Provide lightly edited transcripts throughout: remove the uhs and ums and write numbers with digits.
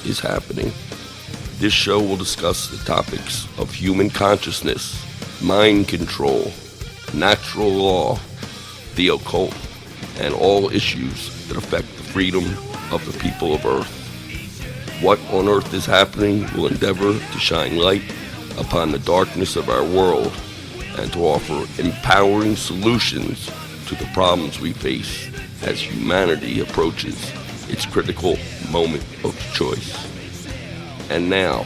is happening. This show will discuss the topics of human consciousness, mind control, natural law, the occult, and all issues that affect the freedom of the people of Earth. What on Earth is happening will endeavor to shine light upon the darkness of our world and to offer empowering solutions to the problems we face as humanity approaches its critical moment of choice. And now,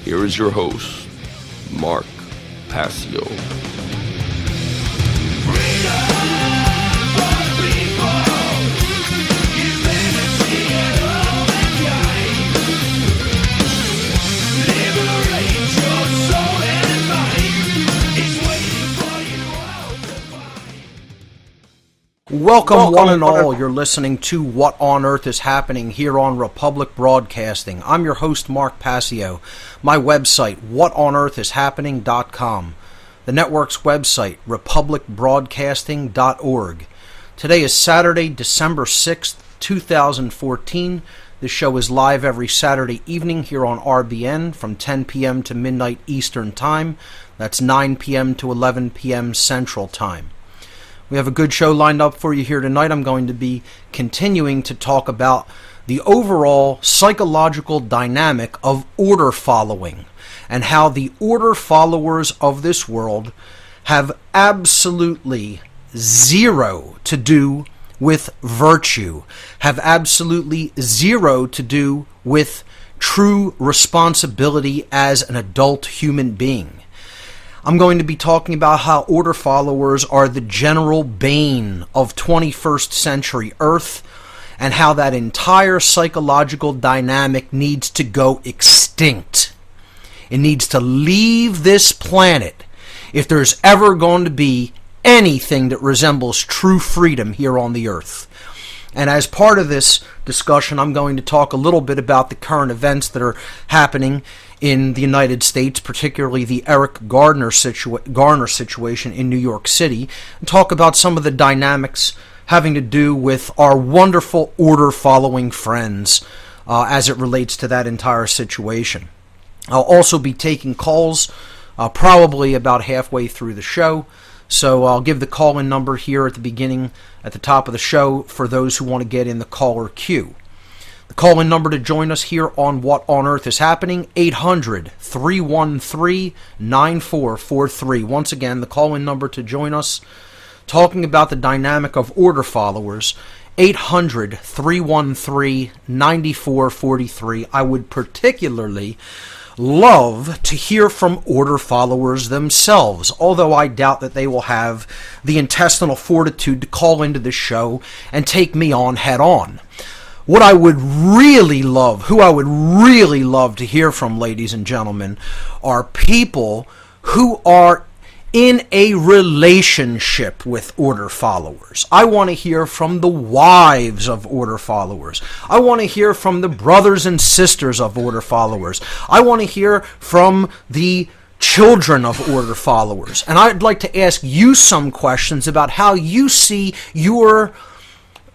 here is your host, Mark Passio. Welcome one and all. You're listening to What on Earth is Happening here on Republic Broadcasting. I'm your host, Mark Passio. My website, whatonearthishappening.com. The network's website, republicbroadcasting.org. Today is Saturday, December 6th, 2014. This show is live every Saturday evening here on RBN from 10 p.m. to midnight Eastern Time. That's 9 p.m. to 11 p.m. Central Time. We have a good show lined up for you here tonight. I'm going to be continuing to talk about the overall psychological dynamic of order following and how the order followers of this world have absolutely zero to do with virtue, have absolutely zero to do with true responsibility as an adult human being. I'm going to be talking about how order followers are the general bane of 21st century Earth and how that entire psychological dynamic needs to go extinct. It needs to leave this planet if there's ever going to be anything that resembles true freedom here on the Earth. And as part of this discussion, I'm going to talk a little bit about the current events that are happening in the United States, particularly the Eric Garner situation in New York City, and talk about some of the dynamics having to do with our wonderful order-following friends as it relates to that entire situation. I'll also be taking calls probably about halfway through the show, so I'll give the call-in number here at the beginning, at the top of the show, for those who want to get in the caller queue. The call-in number to join us here on What on Earth is Happening, 800-313-9443. Once again, the call-in number to join us, talking about the dynamic of order followers, 800-313-9443. I would particularly love to hear from order followers themselves, although I doubt that they will have the intestinal fortitude to call into the show and take me on head on. What I would really love, who I would really love to hear from, ladies and gentlemen, are people who are in a relationship with order followers. I want to hear from the wives of order followers. I want to hear from the brothers and sisters of order followers. I want to hear from the children of order followers. And I'd like to ask you some questions about how you see your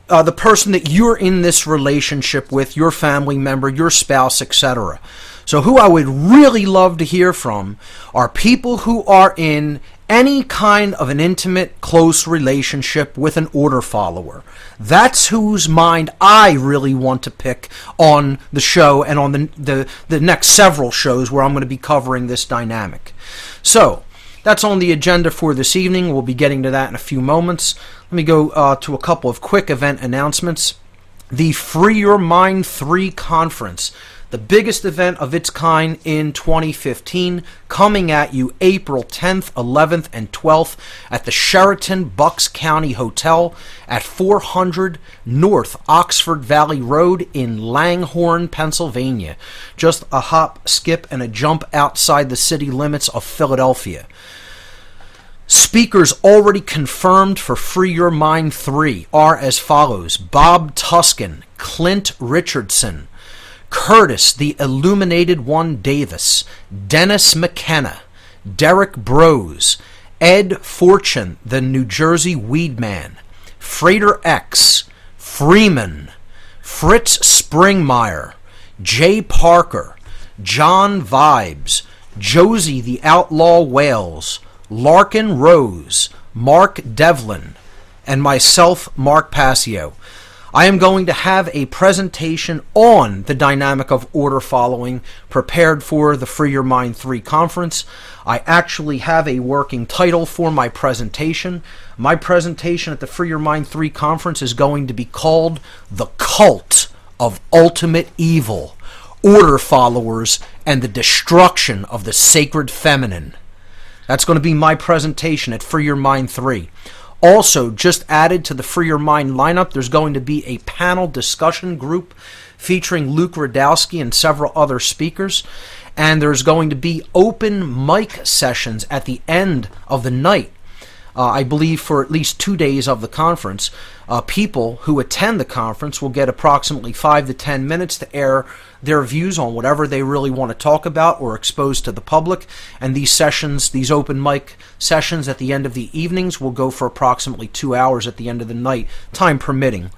the person that you're in this relationship with, your family member, your spouse, etc. So who I would really love to hear from are people who are in any kind of an intimate, close relationship with an order follower. That's whose mind I really want to pick on the show and on the next several shows where I'm going to be covering this dynamic. So, that's on the agenda for this evening. We'll be getting to that in a few moments. Let me go to a couple of quick event announcements. The Free Your Mind 3 Conference, the biggest event of its kind in 2015, coming at you April 10th, 11th, and 12th at the Sheraton Bucks County Hotel at 400 North Oxford Valley Road in Langhorne, Pennsylvania. Just a hop, skip, and a jump outside the city limits of Philadelphia. Speakers already confirmed for Free Your Mind 3 are as follows: Bob Tuskin, Clint Richardson, Curtis the Illuminated One Davis, Dennis McKenna, Derek Brose, Ed Fortune, the New Jersey Weedman, Frater X, Freeman, Fritz Springmeyer, Jay Parker, John Vibes, Josie the Outlaw Wales, Larkin Rose, Mark Devlin, and myself, Mark Passio. I am going to have a presentation on the dynamic of order following prepared for the Free Your Mind 3 conference. I actually have a working title for my presentation. My presentation at the Free Your Mind 3 conference is going to be called The Cult of Ultimate Evil, Order Followers, and the Destruction of the Sacred Feminine. That's going to be my presentation at Free Your Mind 3. Also, just added to the Free Your Mind lineup, there's going to be a panel discussion group featuring Luke Radowski and several other speakers. And there's going to be open mic sessions at the end of the night. I believe for at least 2 days of the conference. People who attend the conference will get approximately 5 to 10 minutes to air their views on whatever they really want to talk about or expose to the public. And these sessions, these open mic sessions at the end of the evenings will go for approximately 2 hours at the end of the night, time permitting.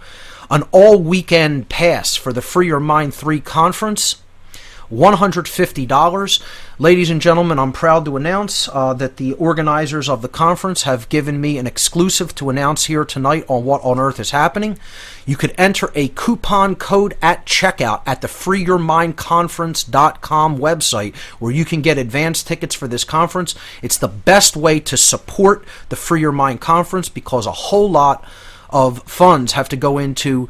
An all-weekend pass for the Free Your Mind 3 conference, $150. Ladies and gentlemen, I'm proud to announce that the organizers of the conference have given me an exclusive to announce here tonight on What on Earth is Happening. You could enter a coupon code at checkout at the freeyourmindconference.com website where you can get advance tickets for this conference. It's the best way to support the Free Your Mind conference because a whole lot of funds have to go into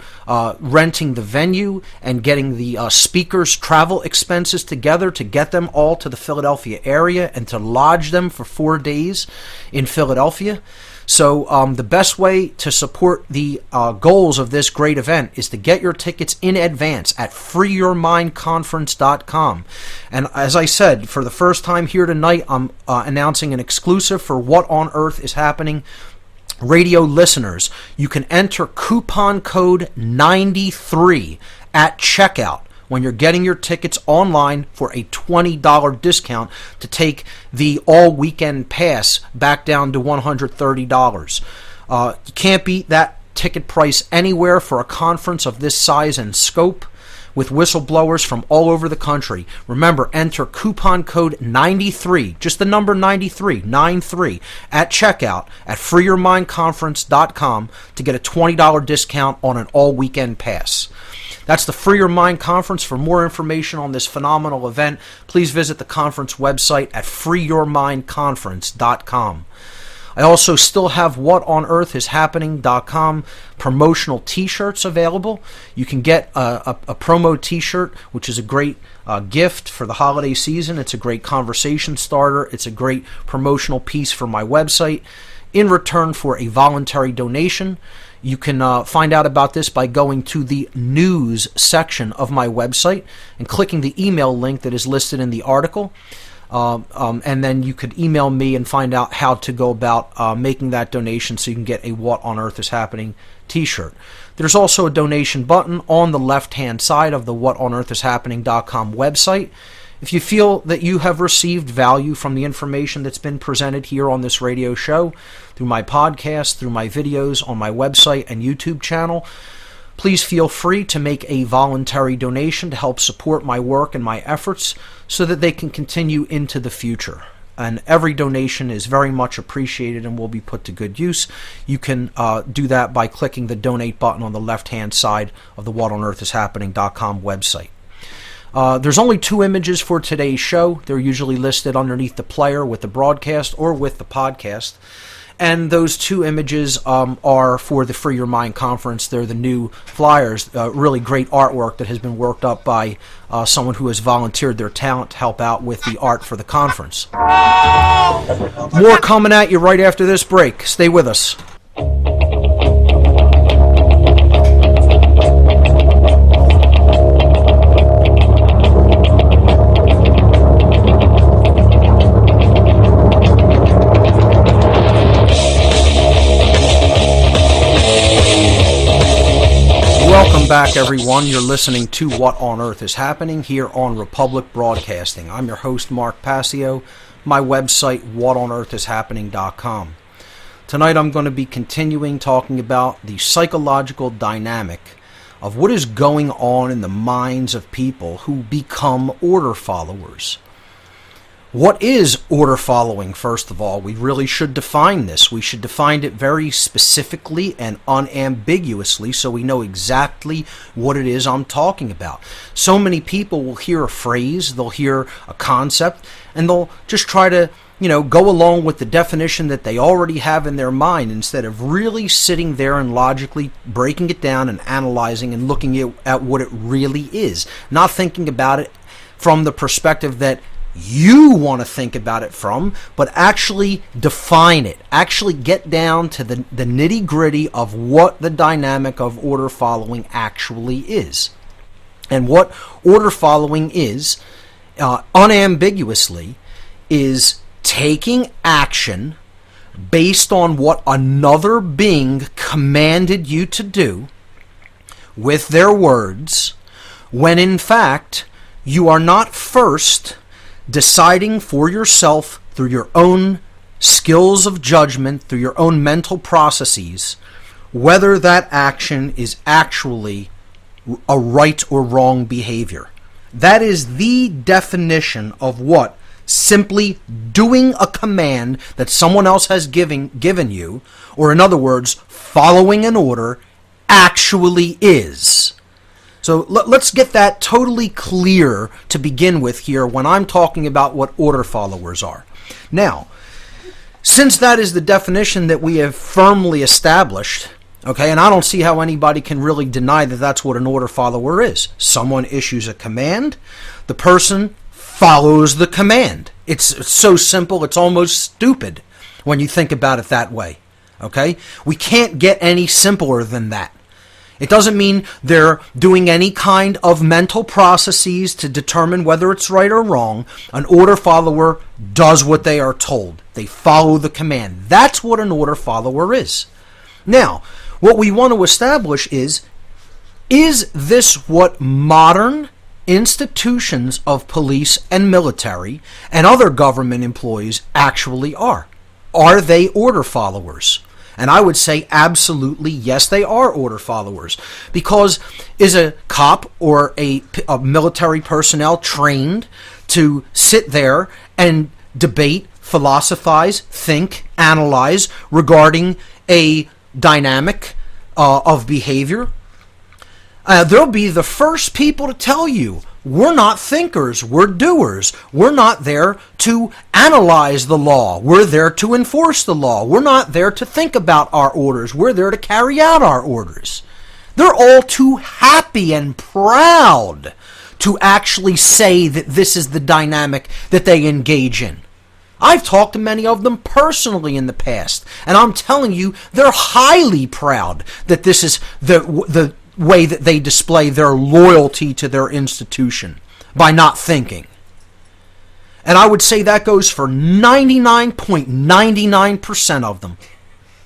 renting the venue and getting the speakers' travel expenses together to get them all to the Philadelphia area and to lodge them for 4 days in Philadelphia. So the best way to support the goals of this great event is to get your tickets in advance at freeyourmindconference.com. And as I said, for the first time here tonight, I'm announcing an exclusive for What on Earth is Happening radio listeners. You can enter coupon code 93 at checkout when you're getting your tickets online for a $20 discount to take the all-weekend pass back down to $130. You can't beat that ticket price anywhere for a conference of this size and scope, with whistleblowers from all over the country. Remember, enter coupon code 93, just the number 93, 93, at checkout at freeyourmindconference.com to get a $20 discount on an all-weekend pass. That's the Free Your Mind Conference. For more information on this phenomenal event, please visit the conference website at freeyourmindconference.com. I also still have whatonearthishappening.com promotional t-shirts available. You can get a promo t-shirt, which is a great gift for the holiday season. It's a great conversation starter. It's a great promotional piece for my website. In return for a voluntary donation, you can find out about this by going to the news section of my website and clicking the email link that is listed in the article. And then you could email me and find out how to go about making that donation so you can get a What on Earth is Happening t-shirt. There's also a donation button on the left-hand side of the whatonearthishappening.com website. If you feel that you have received value from the information that's been presented here on this radio show, through my podcast, through my videos on my website and YouTube channel, please feel free to make a voluntary donation to help support my work and my efforts so that they can continue into the future. And every donation is very much appreciated and will be put to good use. You can do that by clicking the donate button on the left-hand side of the whatonearthishappening.com website. There's only 2 images for today's show. They're usually listed underneath the player with the broadcast or with the podcast. And those 2 images are for the Free Your Mind Conference. They're the new flyers, really great artwork that has been worked up by someone who has volunteered their talent to help out with the art for the conference. More coming at you right after this break. Stay with us. Welcome back, everyone. You're listening to What on Earth is Happening here on Republic Broadcasting. I'm your host, Mark Passio. My website, whatonearthishappening.com. Tonight I'm going to be continuing talking about the psychological dynamic of what is going on in the minds of people who become order followers. What is order following, first of all? We really should define this. We should define it very specifically and unambiguously so we know exactly what it is I'm talking about. So many people will hear a phrase, they'll hear a concept, and they'll just try to, go along with the definition that they already have in their mind instead of really sitting there and logically breaking it down and analyzing and looking at what it really is. Not thinking about it from the perspective that you want to think about it from, but actually define it. Actually get down to the nitty-gritty of what the dynamic of order following actually is. And what order following is, unambiguously, is taking action based on what another being commanded you to do with their words, when in fact you are not first deciding for yourself through your own skills of judgment, through your own mental processes, whether that action is actually a right or wrong behavior. That is the definition of what simply doing a command that someone else has given you, or in other words, following an order, actually is. So let's get that totally clear to begin with here when I'm talking about what order followers are. Now, since that is the definition that we have firmly established, okay, and I don't see how anybody can really deny that that's what an order follower is. Someone issues a command, the person follows the command. It's so simple, it's almost stupid when you think about it that way, okay? We can't get any simpler than that. It doesn't mean they're doing any kind of mental processes to determine whether it's right or wrong. An order follower does what they are told. They follow the command. That's what an order follower is. Now, what we want to establish is this what modern institutions of police and military and other government employees actually are? Are they order followers? And I would say absolutely yes, they are order followers. Because is a cop or a military personnel trained to sit there and debate, philosophize, think, analyze regarding a dynamic of behavior? They'll be the first people to tell you, we're not thinkers, we're doers. We're not there to analyze the law. We're there to enforce the law. We're not there to think about our orders. We're there to carry out our orders. They're all too happy and proud to actually say that this is the dynamic that they engage in. I've talked to many of them personally in the past, and I'm telling you, they're highly proud that this is the way that they display their loyalty to their institution, by not thinking. And I would say that goes for 99.99% of them.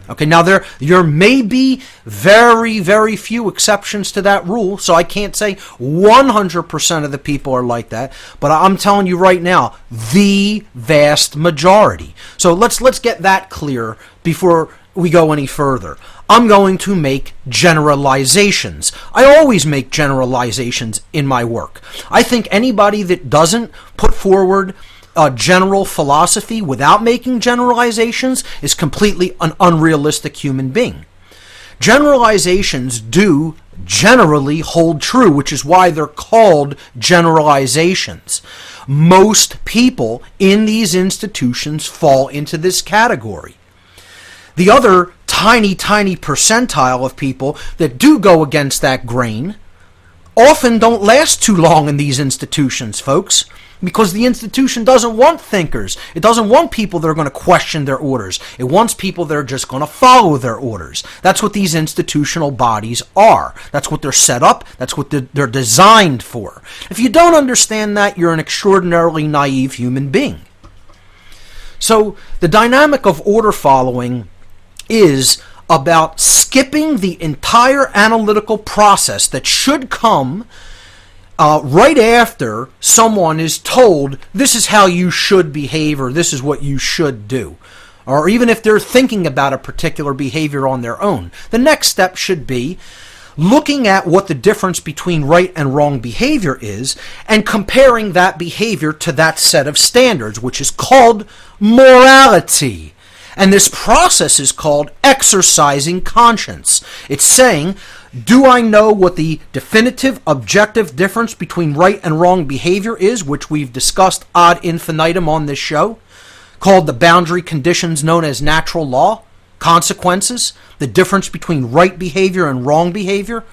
Okay, now there may be very, very few exceptions to that rule, so I can't say 100% of the people are like that, but I'm telling you right now, the vast majority. So let's get that clear before we go any further. I'm going to make generalizations. I always make generalizations in my work. I think anybody that doesn't put forward a general philosophy without making generalizations is completely an unrealistic human being. Generalizations do generally hold true, which is why they're called generalizations. Most people in these institutions fall into this category. The other tiny percentile of people that do go against that grain often don't last too long in these institutions, folks, because the institution doesn't want thinkers. It doesn't want people that are going to question their orders. It wants people that are just going to follow their orders. That's what these institutional bodies are. That's what they're set up. That's what they're designed for. If you don't understand that, you're an extraordinarily naive human being. So the dynamic of order following is about skipping the entire analytical process that should come right after someone is told this is how you should behave or this is what you should do. Or even if they're thinking about a particular behavior on their own. The next step should be, looking at what the difference between right and wrong behavior is and comparing that behavior to that set of standards, which is called morality. And this process is called exercising conscience. It's saying, do I know what the definitive, objective difference between right and wrong behavior is, which we've discussed ad infinitum on this show, called the boundary conditions known as natural law, consequences, the difference between right behavior and wrong behavior.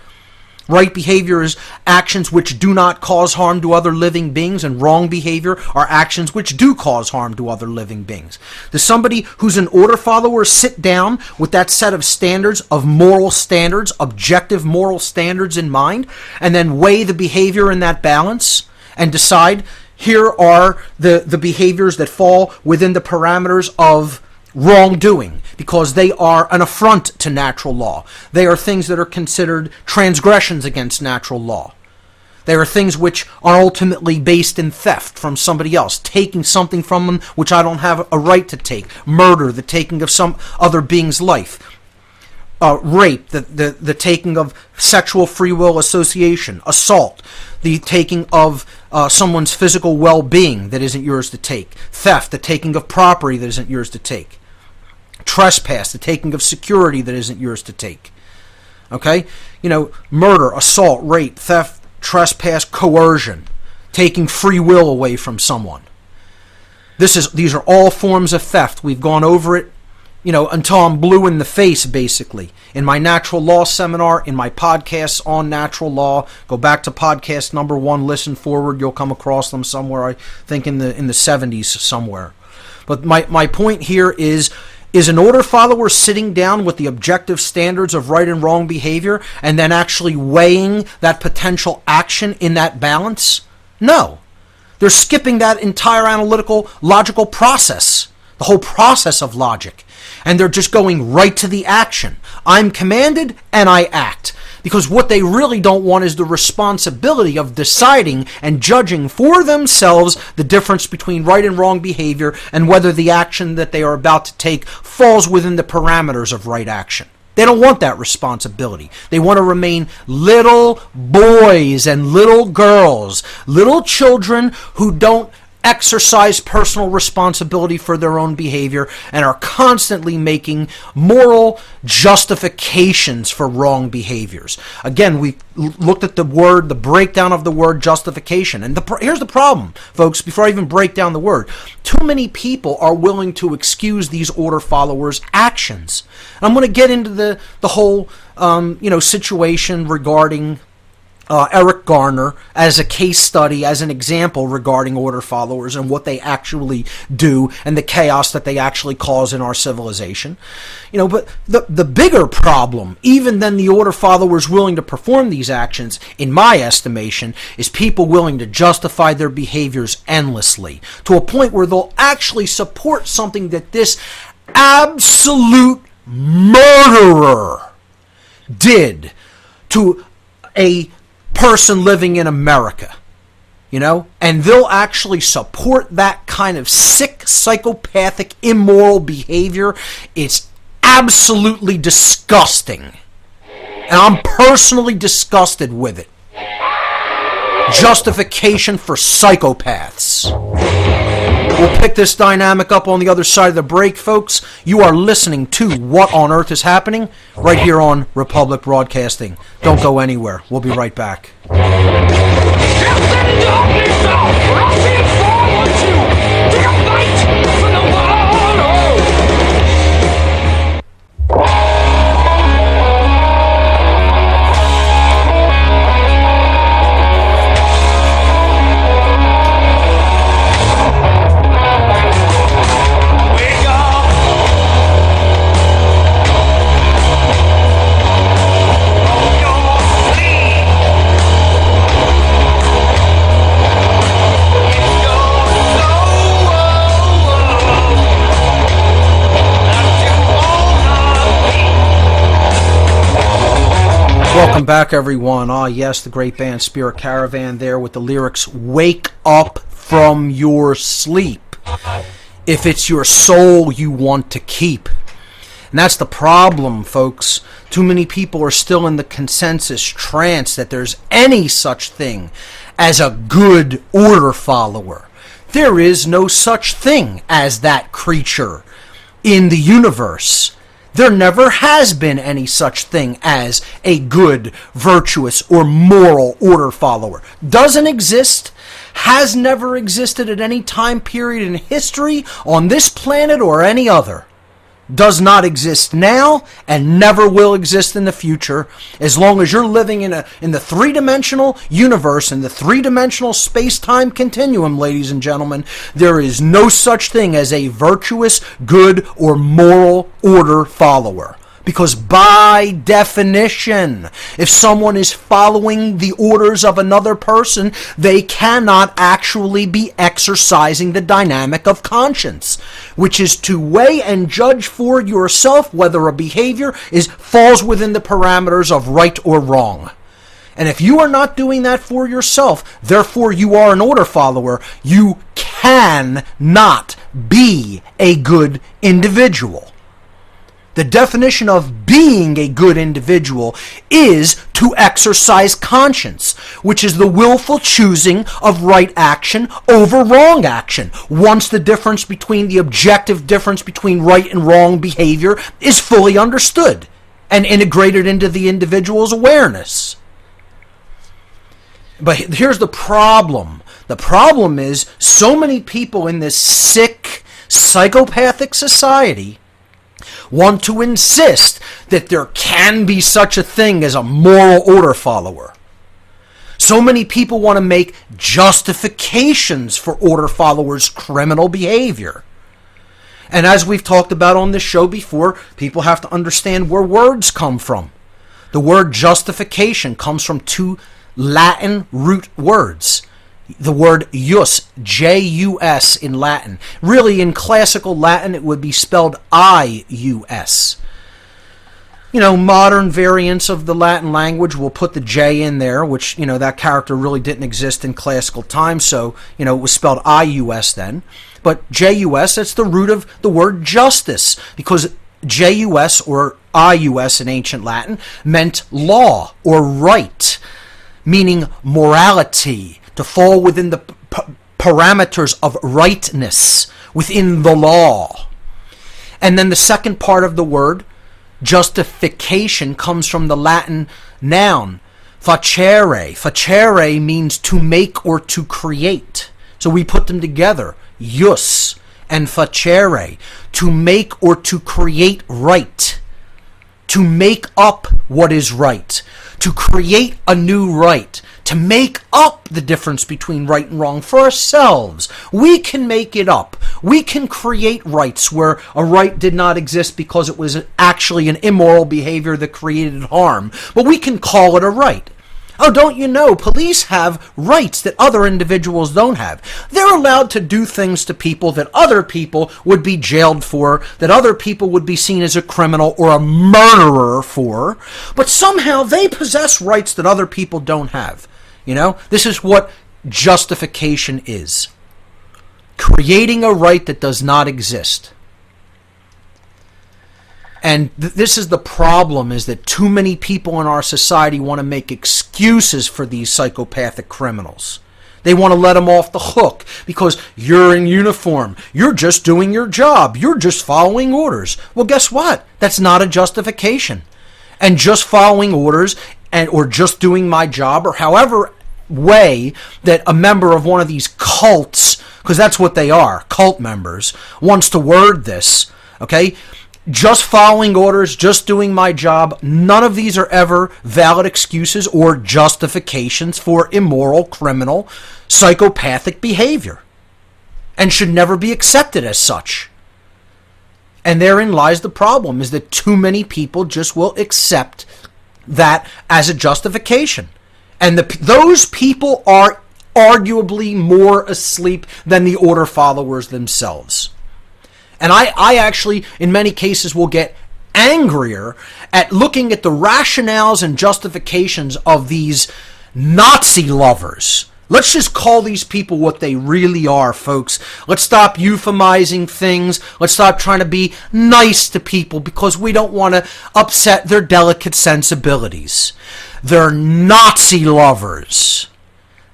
Right behavior is actions which do not cause harm to other living beings, and wrong behavior are actions which do cause harm to other living beings. Does somebody who's an order follower sit down with that set of standards, of moral standards, objective moral standards in mind, and then weigh the behavior in that balance and decide, here are the behaviors that fall within the parameters of wrongdoing, because they are an affront to natural law. They are things that are considered transgressions against natural law. They are things which are ultimately based in theft from somebody else, taking something from them which I don't have a right to take, murder, the taking of some other being's life, rape, the taking of sexual free will association, assault, the taking of someone's physical well-being that isn't yours to take, theft, the taking of property that isn't yours to take, trespass, the taking of security that isn't yours to take. Okay? Murder, assault, rape, theft, trespass, coercion, taking free will away from someone. These are all forms of theft. We've gone over it, until I'm blue in the face, basically. In my natural law seminar, in my podcasts on natural law, go back to podcast number 1, listen forward, you'll come across them somewhere, I think in the 70s somewhere. But my point here is an order follower sitting down with the objective standards of right and wrong behavior and then actually weighing that potential action in that balance? No. They're skipping that entire analytical, logical process, the whole process of logic. And they're just going right to the action. I'm commanded and I act. Because what they really don't want is the responsibility of deciding and judging for themselves the difference between right and wrong behavior and whether the action that they are about to take falls within the parameters of right action. They don't want that responsibility. They want to remain little boys and little girls, little children who don't exercise personal responsibility for their own behavior and are constantly making moral justifications for wrong behaviors. Again, we looked at the breakdown of the word justification. And here's the problem, folks, before I even break down the word. Too many people are willing to excuse these order followers' actions. And I'm going to get into the whole situation regarding Eric Garner as a case study, as an example regarding order followers and what they actually do and the chaos that they actually cause in our civilization. But the bigger problem, even than the order followers willing to perform these actions, in my estimation, is people willing to justify their behaviors endlessly to a point where they'll actually support something that this absolute murderer did to a person living in America, and they'll actually support that kind of sick, psychopathic, immoral behavior. It's absolutely disgusting. And I'm personally disgusted with it. Justification for psychopaths. We'll pick this dynamic up on the other side of the break, folks. You are listening to What on Earth is Happening right here on Republic Broadcasting. Don't go anywhere. We'll be right back. Welcome back, everyone. Yes, the great band Spirit Caravan there with the lyrics, "Wake up from your sleep if it's your soul you want to keep." And that's the problem, folks. Too many people are still in the consensus trance that there's any such thing as a good order follower. There is no such thing as that creature in the universe. There never has been any such thing as a good, virtuous, or moral order follower. Doesn't exist, has never existed at any time period in history on this planet or any other. Does not exist now and never will exist in the future, as long as you're living in the three-dimensional universe, in the three-dimensional space-time continuum, ladies and gentlemen. There is no such thing as a virtuous, good, or moral order follower. Because by definition, if someone is following the orders of another person, they cannot actually be exercising the dynamic of conscience, which is to weigh and judge for yourself whether a behavior falls within the parameters of right or wrong. And if you are not doing that for yourself, therefore you are an order follower, you cannot be a good individual. The definition of being a good individual is to exercise conscience, which is the willful choosing of right action over wrong action, once the difference between the objective difference between right and wrong behavior is fully understood and integrated into the individual's awareness. But here's the problem. The problem is so many people in this sick, psychopathic society want to insist that there can be such a thing as a moral order follower. So many people want to make justifications for order followers' criminal behavior. And as we've talked about on this show before, people have to understand where words come from. The word justification comes from two Latin root words. The word jus, J-U-S in Latin. Really, in classical Latin, it would be spelled I-U-S. You know, modern variants of the Latin language will put the J in there, which, that character really didn't exist in classical times, so, it was spelled I-U-S then. But J-U-S, that's the root of the word justice, because J-U-S or I-U-S in ancient Latin meant law or right, meaning morality, to fall within the parameters of rightness within the law. And then the second part of the word, justification, comes from the Latin noun, facere. Facere means to make or to create. So we put them together, jus and facere, to make or to create right, to make up what is right, to create a new right, to make up the difference between right and wrong for ourselves. We can make it up. We can create rights where a right did not exist because it was actually an immoral behavior that created harm. But we can call it a right. Oh, don't you know, police have rights that other individuals don't have. They're allowed to do things to people that other people would be jailed for, that other people would be seen as a criminal or a murderer for, but somehow they possess rights that other people don't have. This is what justification is. Creating a right that does not exist. And this is the problem, is that too many people in our society want to make excuses for these psychopathic criminals. They want to let them off the hook because you're in uniform. You're just doing your job. You're just following orders. Well, guess what? That's not a justification. And just following orders or just doing my job, or however way that a member of one of these cults, because that's what they are, cult members, wants to word this, okay? Just following orders, just doing my job, none of these are ever valid excuses or justifications for immoral, criminal, psychopathic behavior, and should never be accepted as such. And therein lies the problem, is that too many people just will accept that as a justification. And those people are arguably more asleep than the order followers themselves. And I actually, in many cases, will get angrier at looking at the rationales and justifications of these Nazi lovers. Let's just call these people what they really are, folks. Let's stop euphemizing things. Let's stop trying to be nice to people because we don't want to upset their delicate sensibilities. They're Nazi lovers.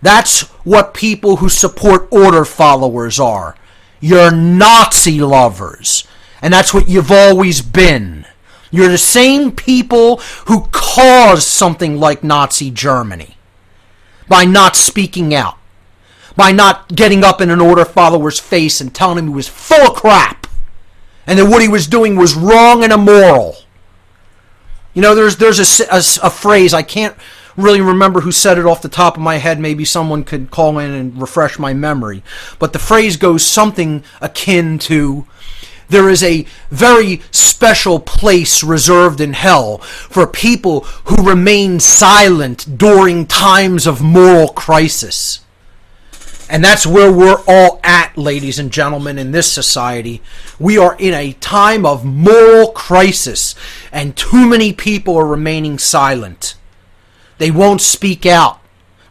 That's what people who support order followers are. You're Nazi lovers. And that's what you've always been. You're the same people who caused something like Nazi Germany. By not speaking out. By not getting up in an order follower's face and telling him he was full of crap. And that what he was doing was wrong and immoral. You know, there's a phrase, I can't really remember who said it off the top of my head. Maybe someone could call in and refresh my memory. But the phrase goes something akin to, there is a very special place reserved in hell for people who remain silent during times of moral crisis. And that's where we're all at, ladies and gentlemen, in this society. We are in a time of moral crisis, and too many people are remaining silent. They won't speak out.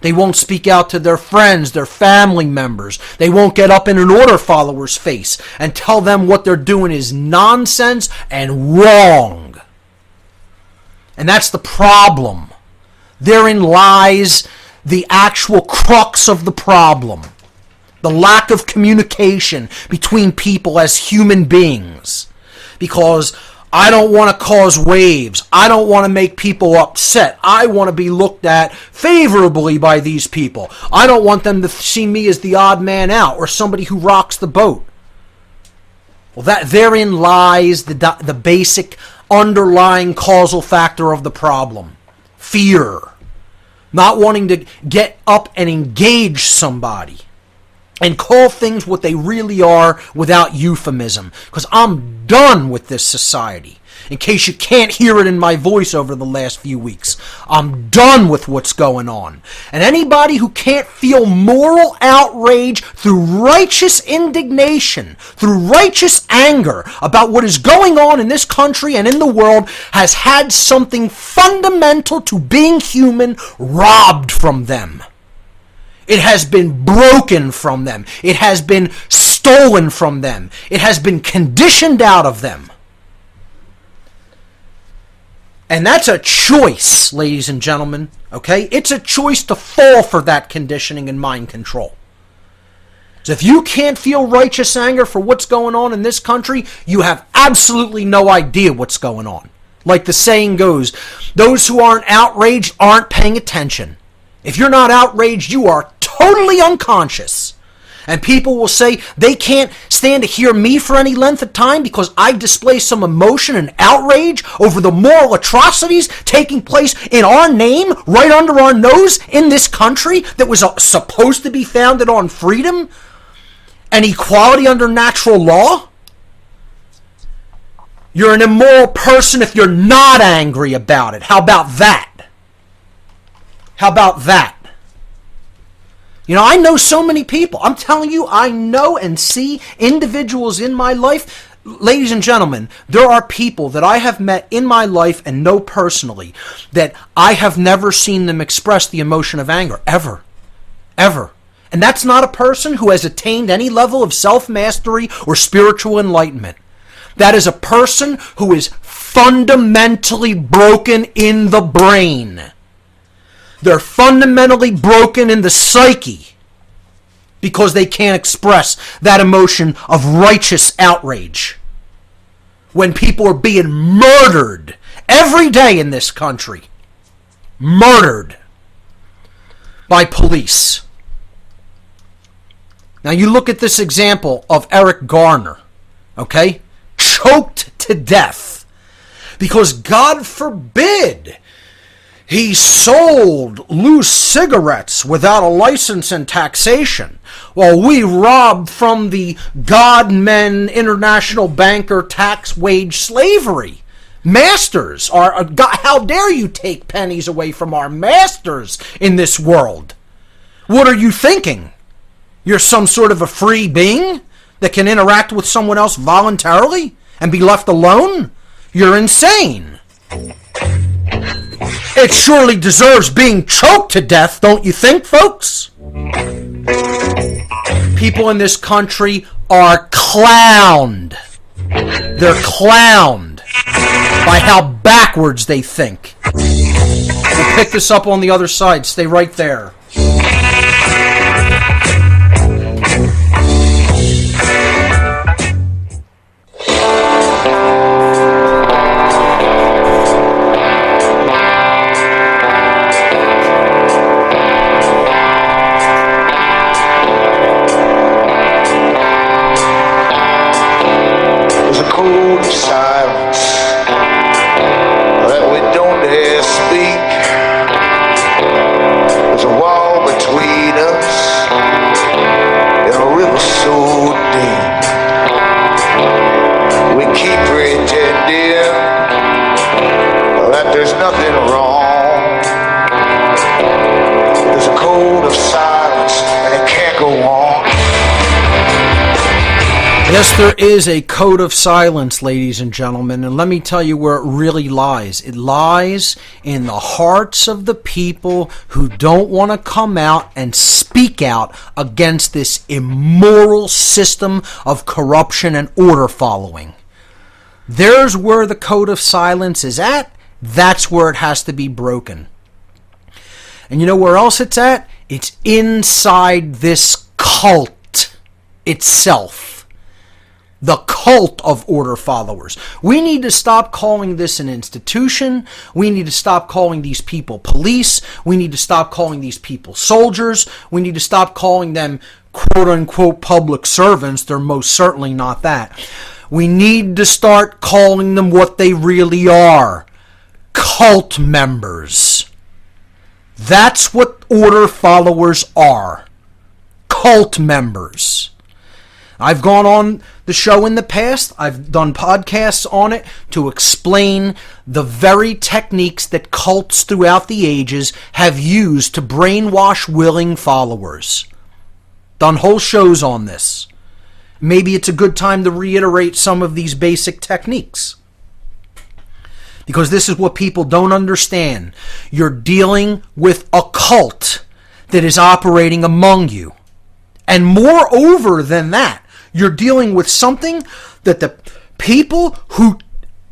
They won't speak out to their friends, their family members. They won't get up in an order follower's face and tell them what they're doing is nonsense and wrong. And that's the problem. Therein lies the actual crux of the problem. The lack of communication between people as human beings. Because I don't want to cause waves. I don't want to make people upset. I want to be looked at favorably by these people. I don't want them to see me as the odd man out or somebody who rocks the boat. Well, therein lies the basic underlying causal factor of the problem. Fear. Not wanting to get up and engage somebody. And call things what they really are without euphemism. Because I'm done with this society. In case you can't hear it in my voice over the last few weeks. I'm done with what's going on. And anybody who can't feel moral outrage through righteous indignation, through righteous anger about what is going on in this country and in the world has had something fundamental to being human robbed from them. It has been broken from them. It has been stolen from them. It has been conditioned out of them. And that's a choice, ladies and gentlemen. Okay? It's a choice to fall for that conditioning and mind control. So if you can't feel righteous anger for what's going on in this country, you have absolutely no idea what's going on. Like the saying goes, those who aren't outraged aren't paying attention. If you're not outraged, you are totally unconscious. And people will say they can't stand to hear me for any length of time because I display some emotion and outrage over the moral atrocities taking place in our name, right under our nose, in this country that was supposed to be founded on freedom and equality under natural law. You're an immoral person if you're not angry about it. How about that? How about that? You know, I know so many people. I'm telling you, I know and see individuals in my life. Ladies and gentlemen, there are people that I have met in my life and know personally that I have never seen them express the emotion of anger. Ever. Ever. And that's not a person who has attained any level of self-mastery or spiritual enlightenment. That is a person who is fundamentally broken in the brain. They're fundamentally broken in the psyche because they can't express that emotion of righteous outrage. When people are being murdered every day in this country. Murdered by police. Now you look at this example of Eric Garner, okay? Choked to death because, God forbid, he sold loose cigarettes without a license and taxation, while we robbed from the godmen, international banker, tax wage slavery. Masters are, how dare you take pennies away from our masters in this world? What are you thinking? You're some sort of a free being that can interact with someone else voluntarily and be left alone? You're insane. It surely deserves being choked to death, don't you think, folks? People in this country are clowned. They're clowned by how backwards they think. We'll pick this up on the other side. Stay right there. Yes, there is a code of silence, ladies and gentlemen, and let me tell you where it really lies. It lies in the hearts of the people who don't want to come out and speak out against this immoral system of corruption and order following. There's where the code of silence is at. That's where it has to be broken. And you know where else it's at? It's inside this cult itself. The cult of order followers. We need to stop calling this an institution. We need to stop calling these people police. We need to stop calling these people soldiers. We need to stop calling them quote-unquote public servants. They're most certainly not that. We need to start calling them what they really are. Cult members. That's what order followers are. Cult members. I've gone on the show in the past. I've done podcasts on it to explain the very techniques that cults throughout the ages have used to brainwash willing followers. Done whole shows on this. Maybe it's a good time to reiterate some of these basic techniques. Because this is what people don't understand. You're dealing with a cult that is operating among you. And moreover than that, you're dealing with something that the people who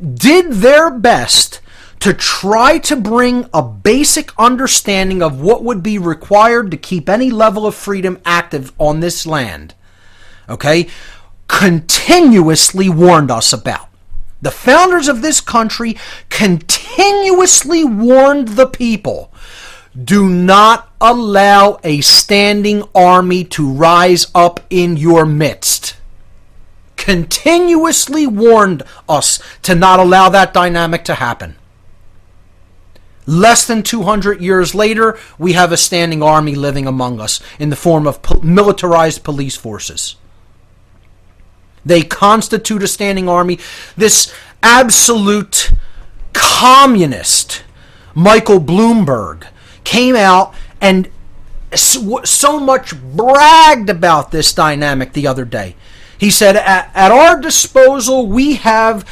did their best to try to bring a basic understanding of what would be required to keep any level of freedom active on this land, okay, continuously warned us about. The founders of this country continuously warned the people, do not allow a standing army to rise up in your midst. Continuously warned us to not allow that dynamic to happen. Less than 200 years later, we have a standing army living among us in the form of militarized police forces. They constitute a standing army. This absolute communist, Michael Bloomberg, came out and so much bragged about this dynamic the other day. He said, at our disposal, we have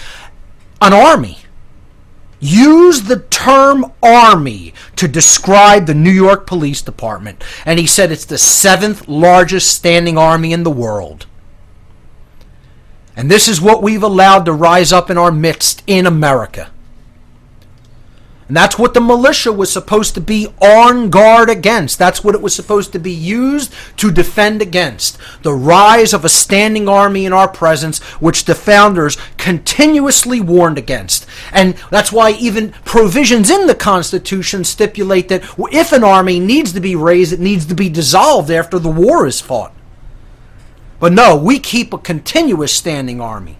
an army. Use the term army to describe the New York Police Department. And he said it's the 7th largest standing army in the world. And this is what we've allowed to rise up in our midst in America. And that's what the militia was supposed to be on guard against. That's what it was supposed to be used to defend against. The rise of a standing army in our presence, which the founders continuously warned against. And that's why even provisions in the Constitution stipulate that if an army needs to be raised, it needs to be dissolved after the war is fought. But no, we keep a continuous standing army.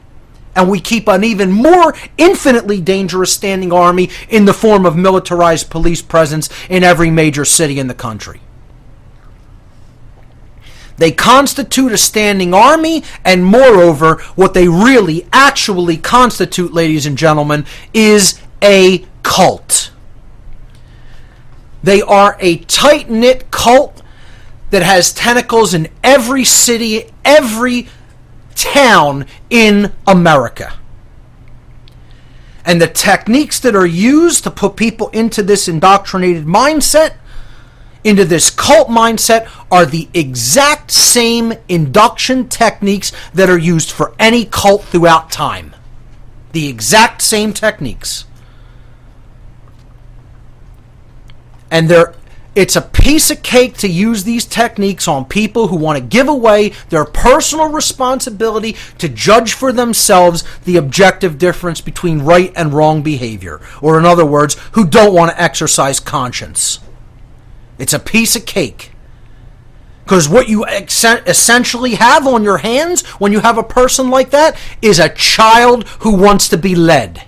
And we keep an even more infinitely dangerous standing army in the form of militarized police presence in every major city in the country. They constitute a standing army, and moreover, what they really actually constitute, ladies and gentlemen, is a cult. They are a tight-knit cult that has tentacles in every city, every town in America. And the techniques that are used to put people into this indoctrinated mindset, into this cult mindset, are the exact same induction techniques that are used for any cult throughout time. The exact same techniques. And it's a piece of cake to use these techniques on people who want to give away their personal responsibility to judge for themselves the objective difference between right and wrong behavior. Or in other words, who don't want to exercise conscience. It's a piece of cake. Because what you essentially have on your hands when you have a person like that is a child who wants to be led.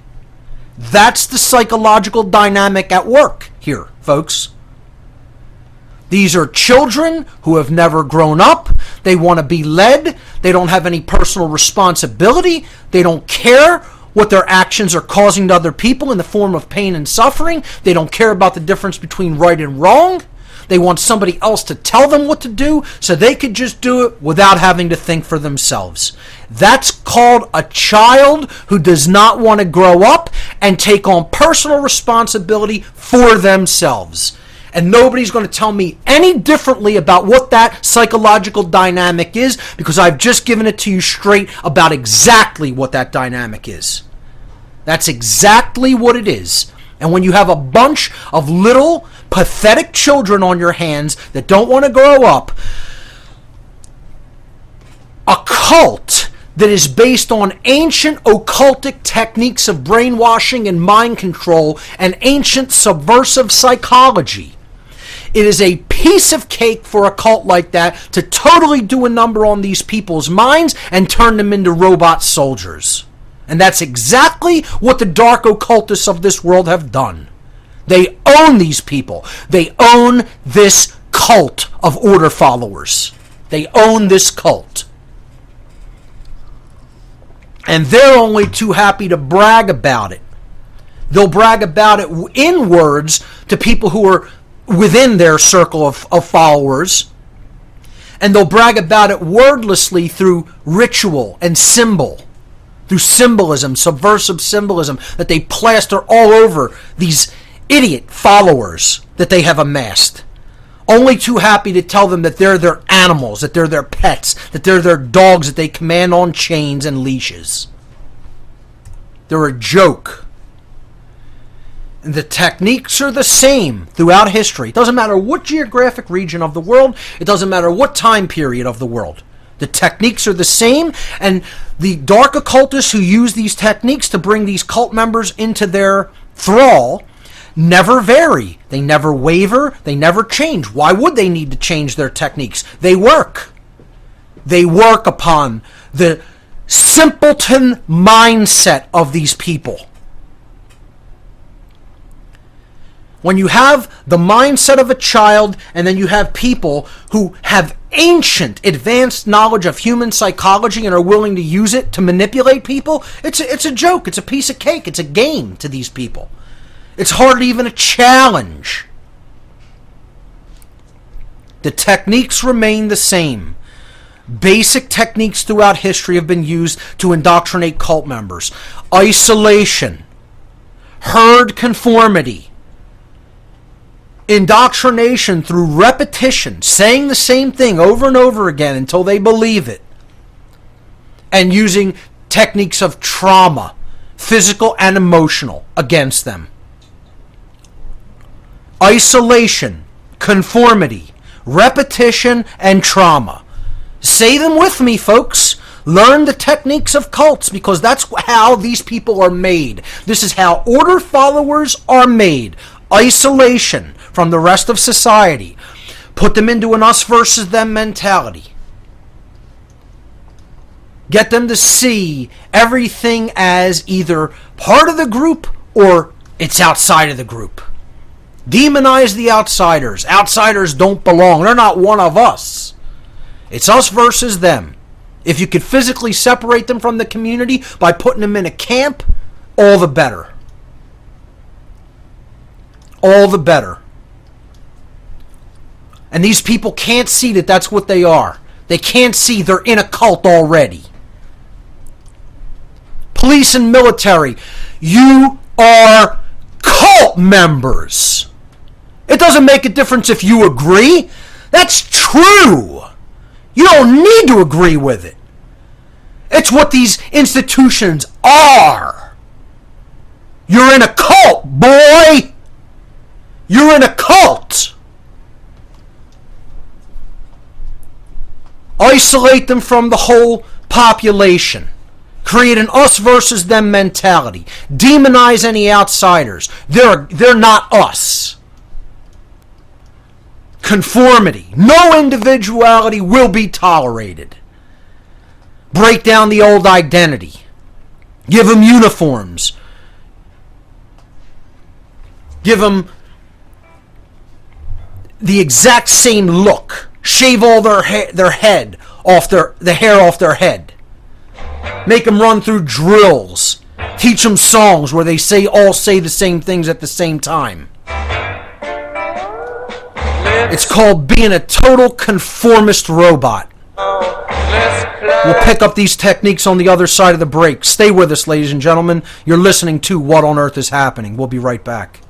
That's the psychological dynamic at work here, folks. These are children who have never grown up. They want to be led. They don't have any personal responsibility. They don't care what their actions are causing to other people in the form of pain and suffering. They don't care about the difference between right and wrong. They want somebody else to tell them what to do so they could just do it without having to think for themselves. That's called a child who does not want to grow up and take on personal responsibility for themselves. And nobody's going to tell me any differently about what that psychological dynamic is, because I've just given it to you straight about exactly what that dynamic is. That's exactly what it is. And when you have a bunch of little pathetic children on your hands that don't want to grow up, a cult that is based on ancient occultic techniques of brainwashing and mind control and ancient subversive psychology. It is a piece of cake for a cult like that to totally do a number on these people's minds and turn them into robot soldiers. And that's exactly what the dark occultists of this world have done. They own these people. They own this cult of order followers. They own this cult. And they're only too happy to brag about it. They'll brag about it in words to people who are within their circle of followers, and they'll brag about it wordlessly through ritual and symbol, through symbolism, subversive symbolism that they plaster all over these idiot followers that they have amassed. Only too happy to tell them that they're their animals, that they're their pets, that they're their dogs that they command on chains and leashes. They're a joke. And the techniques are the same throughout history. It doesn't matter what geographic region of the world. It doesn't matter what time period of the world. The techniques are the same, and the dark occultists who use these techniques to bring these cult members into their thrall never vary. They never waver. They never change. Why would they need to change their techniques? They work. They work upon the simpleton mindset of these people. When you have the mindset of a child, and then you have people who have ancient, advanced knowledge of human psychology and are willing to use it to manipulate people, it's a joke. It's a piece of cake. It's a game to these people. It's hardly even a challenge. The techniques remain the same. Basic techniques throughout history have been used to indoctrinate cult members. Isolation, herd conformity, indoctrination through repetition, saying the same thing over and over again until they believe it, and using techniques of trauma, physical and emotional, against them. Isolation, conformity, repetition, and trauma. Say them with me, folks. Learn the techniques of cults, because that's how these people are made. This is how order followers are made. Isolation from the rest of society. Put them into an us versus them mentality. Get them to see everything as either part of the group or it's outside of the group. Demonize the outsiders. Outsiders don't belong. They're not one of us. It's us versus them. If you could physically separate them from the community by putting them in a camp, all the better. All the better. And these people can't see that that's what they are. They can't see they're in a cult already. police and military, you are cult members. It doesn't make a difference if you agree. That's true. You don't need to agree with it. It's what these institutions are. You're in a cult, boy. You're in a cult. Isolate them from the whole population. Create an us versus them mentality. Demonize any outsiders. They're not us. Conformity. No individuality will be tolerated. Break down the old identity. Give them uniforms. Give them the exact same look. Shave all their head off the hair off their head. Make them run through drills. Teach them songs where they all say the same things at the same time. It's called being a total conformist robot. We'll pick up these techniques on the other side of the break. Stay with us, ladies and gentlemen. You're listening to What on Earth is Happening. We'll be right back.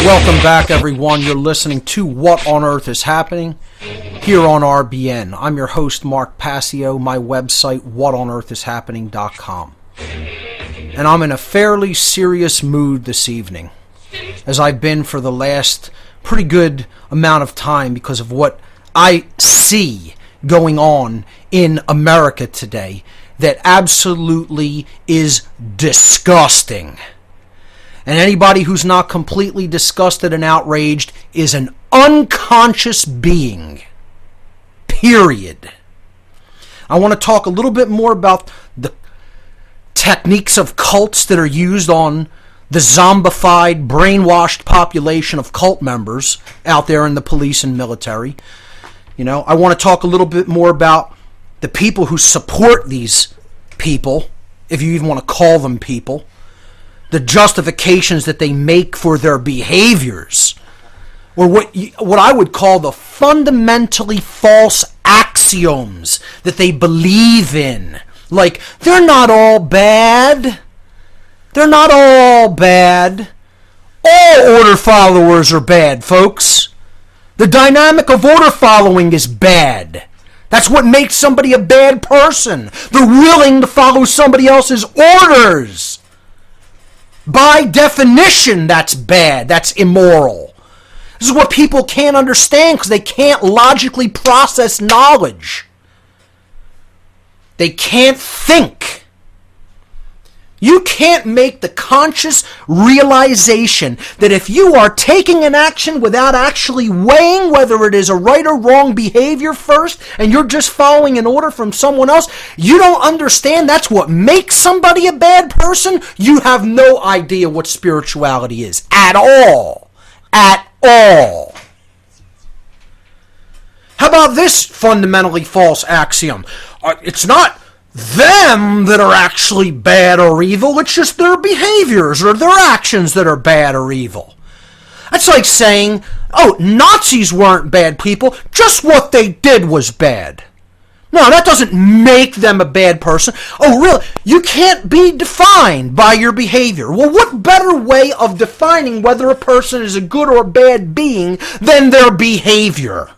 Welcome back, everyone. You're listening to What on Earth is Happening here on RBN. I'm your host, Mark Passio. My website, whatonearthishappening.com. And I'm in a fairly serious mood this evening, as I've been for the last pretty good amount of time because of what I see going on in America today that absolutely is disgusting. And anybody who's not completely disgusted and outraged is an unconscious being. Period. I want to talk a little bit more about the techniques of cults that are used on the zombified, brainwashed population of cult members out there in the police and military. I want to talk a little bit more about the people who support these people, if you even want to call them people. The justifications that they make for their behaviors, or what I would call the fundamentally false axioms that they believe in. Like, they're not all bad. They're not all bad. All order followers are bad, folks. The dynamic of order following is bad. That's what makes somebody a bad person. They're willing to follow somebody else's orders. By definition, that's bad. That's immoral. This is what people can't understand because they can't logically process knowledge. They can't think. You can't make the conscious realization that if you are taking an action without actually weighing whether it is a right or wrong behavior first, and you're just following an order from someone else, you don't understand that's what makes somebody a bad person. You have no idea what spirituality is at all. At all. How about this fundamentally false axiom? It's not them that are actually bad or evil, it's just their behaviors or their actions that are bad or evil. That's like saying, Nazis weren't bad people, just what they did was bad. No, that doesn't make them a bad person. Oh, really? You can't be defined by your behavior. Well, what better way of defining whether a person is a good or a bad being than their behavior?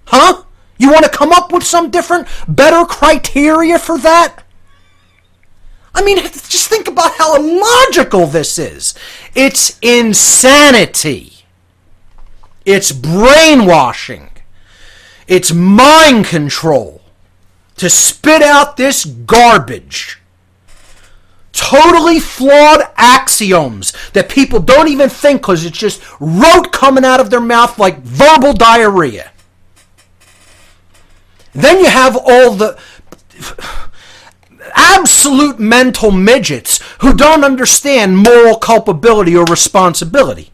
Huh? You want to come up with some different, better criteria for that? I mean, just think about how illogical this is. It's insanity. It's brainwashing. It's mind control to spit out this garbage. Totally flawed axioms that people don't even think because it's just rote coming out of their mouth like verbal diarrhea. Then you have all the absolute mental midgets who don't understand moral culpability or responsibility.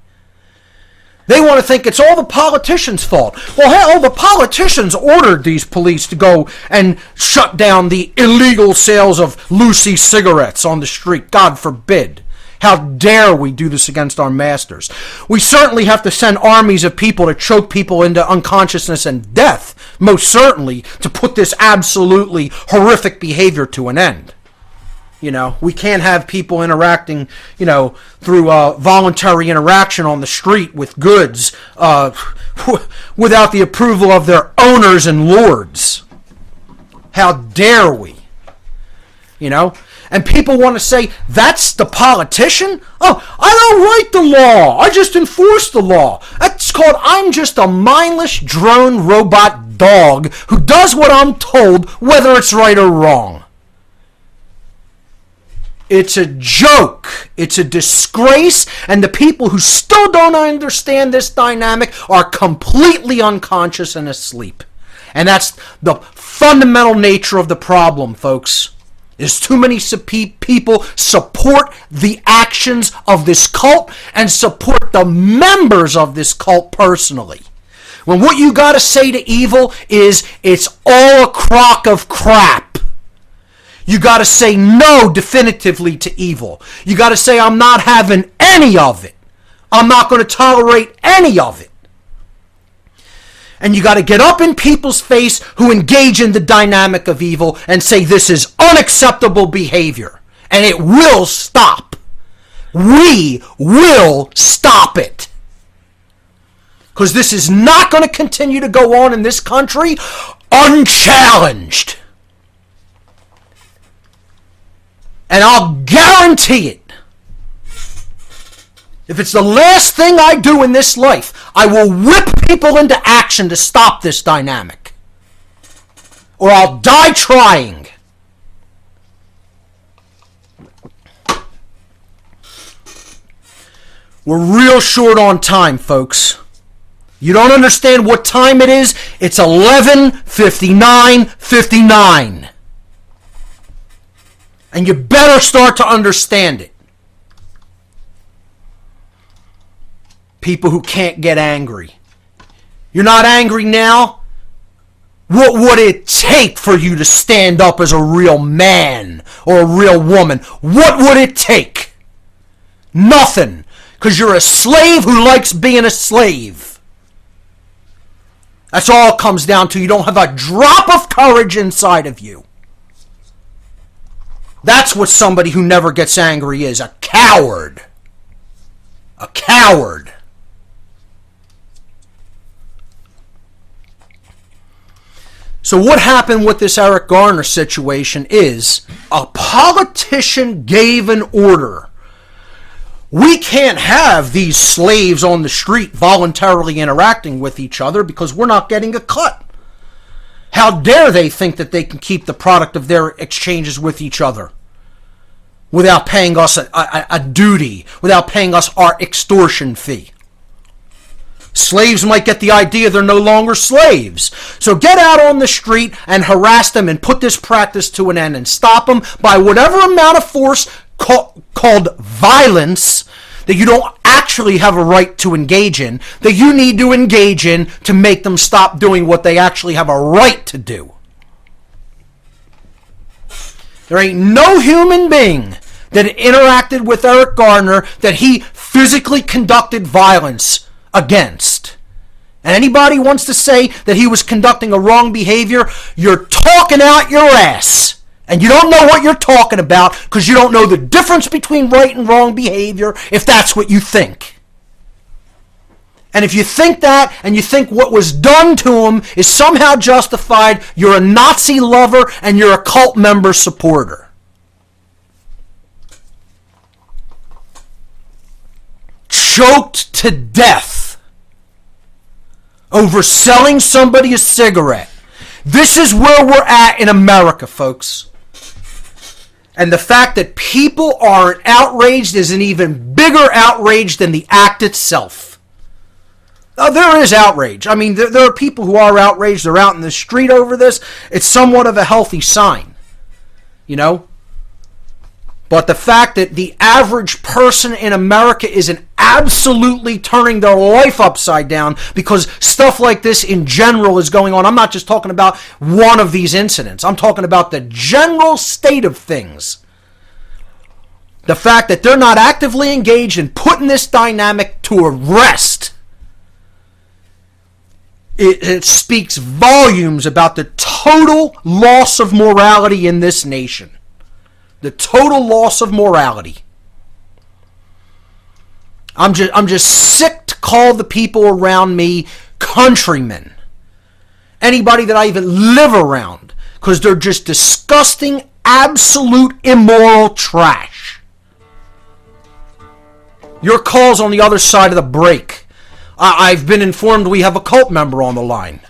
They want to think it's all the politicians' fault. Well, hell, the politicians ordered these police to go and shut down the illegal sales of Lucy cigarettes on the street. God forbid. How dare we do this against our masters? We certainly have to send armies of people to choke people into unconsciousness and death, most certainly, to put this absolutely horrific behavior to an end. You know, we can't have people interacting, through voluntary interaction on the street with goods without the approval of their owners and lords. How dare we? And people want to say, that's the politician? Oh, I don't write the law. I just enforce the law. That's called, I'm just a mindless drone robot dog who does what I'm told, whether it's right or wrong. It's a joke. It's a disgrace. And the people who still don't understand this dynamic are completely unconscious and asleep. And that's the fundamental nature of the problem, folks. Is too many people support the actions of this cult and support the members of this cult personally. When what you got to say to evil is, it's all a crock of crap. You got to say no definitively to evil. You got to say, I'm not having any of it. I'm not going to tolerate any of it. And you got to get up in people's face who engage in the dynamic of evil and say this is unacceptable behavior. And it will stop. We will stop it. Because this is not going to continue to go on in this country unchallenged. And I'll guarantee it. If it's the last thing I do in this life, I will whip people into action to stop this dynamic. Or I'll die trying. We're real short on time, folks. You don't understand what time it is? It's 11:59:59. And you better start to understand it. People who can't get angry. You're not angry now? What would it take for you to stand up as a real man or a real woman? What would it take? Nothing. Because you're a slave who likes being a slave. That's all it comes down to. You don't have a drop of courage inside of you. That's what somebody who never gets angry is. A coward. A coward. So what happened with this Eric Garner situation is a politician gave an order. We can't have these slaves on the street voluntarily interacting with each other because we're not getting a cut. How dare they think that they can keep the product of their exchanges with each other without paying us a duty, without paying us our extortion fee. Slaves might get the idea they're no longer slaves. So get out on the street and harass them and put this practice to an end and stop them by whatever amount of force called violence that you don't actually have a right to engage in, that you need to engage in to make them stop doing what they actually have a right to do. There ain't no human being that interacted with Eric Garner that he physically conducted violence against. And anybody wants to say that he was conducting a wrong behavior, you're talking out your ass. And you don't know what you're talking about because you don't know the difference between right and wrong behavior if that's what you think. And if you think that and you think what was done to him is somehow justified, you're a Nazi lover and you're a cult member supporter. Choked to death over selling somebody a cigarette. This is where we're at in America, folks. And the fact that people aren't outraged is an even bigger outrage than the act itself. There is outrage. I mean, there are people who are outraged. They're out in the street over this. It's somewhat of a healthy sign. But the fact that the average person in America isn't absolutely turning their life upside down because stuff like this in general is going on. I'm not just talking about one of these incidents. I'm talking about the general state of things. The fact that they're not actively engaged in putting this dynamic to a rest. It speaks volumes about the total loss of morality in this nation. The total loss of morality. I'm just sick to call the people around me countrymen. Anybody that I even live around. Because they're just disgusting, absolute immoral trash. Your call's on the other side of the break. I've been informed we have a cult member on the line.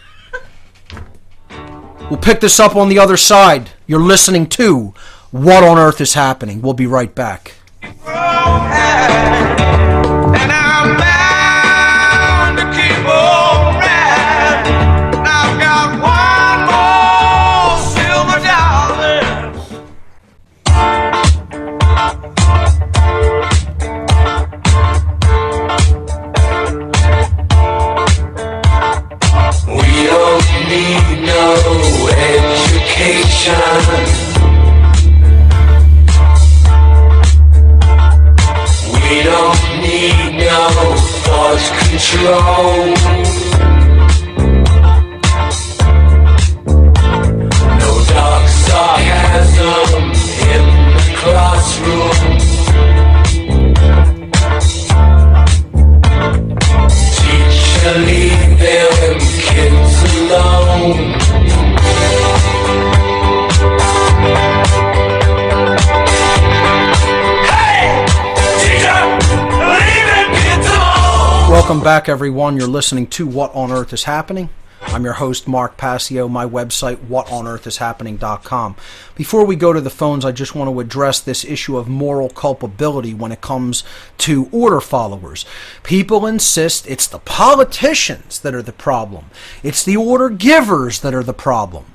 We'll pick this up on the other side. You're listening to What on Earth is Happening. We'll be right back. And I'm bound to keep on riding. I've got one more silver dollar. We don't need no education. We don't need no thought control. No dark sarcasm in the classroom. Teacher, leave them kids alone. Welcome back, everyone. You're listening to What on Earth is Happening. I'm your host, Mark Passio. My website, whatonearthishappening.com. Before we go to the phones, I just want to address this issue of moral culpability when it comes to order followers. People insist it's the politicians that are the problem. It's the order givers that are the problem.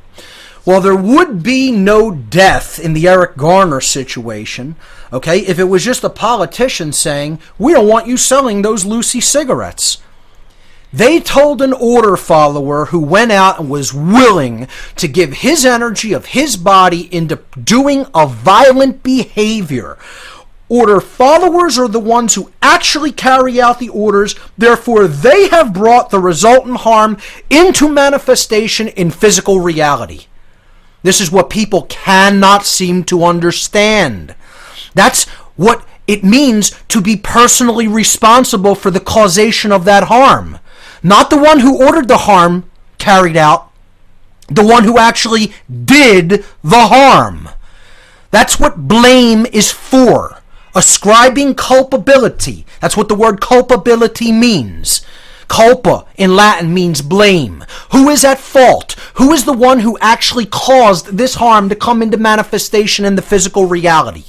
Well, there would be no death in the Eric Garner situation, okay, if it was just a politician saying, we don't want you selling those Lucy cigarettes. They told an order follower who went out and was willing to give his energy of his body into doing a violent behavior. Order followers are the ones who actually carry out the orders, therefore they have brought the resultant harm into manifestation in physical reality. This is what people cannot seem to understand. That's what it means to be personally responsible for the causation of that harm. Not the one who ordered the harm carried out, the one who actually did the harm. That's what blame is for. Ascribing culpability. That's what the word culpability means. Culpa in Latin means blame. Who is at fault? Who is the one who actually caused this harm to come into manifestation in the physical reality?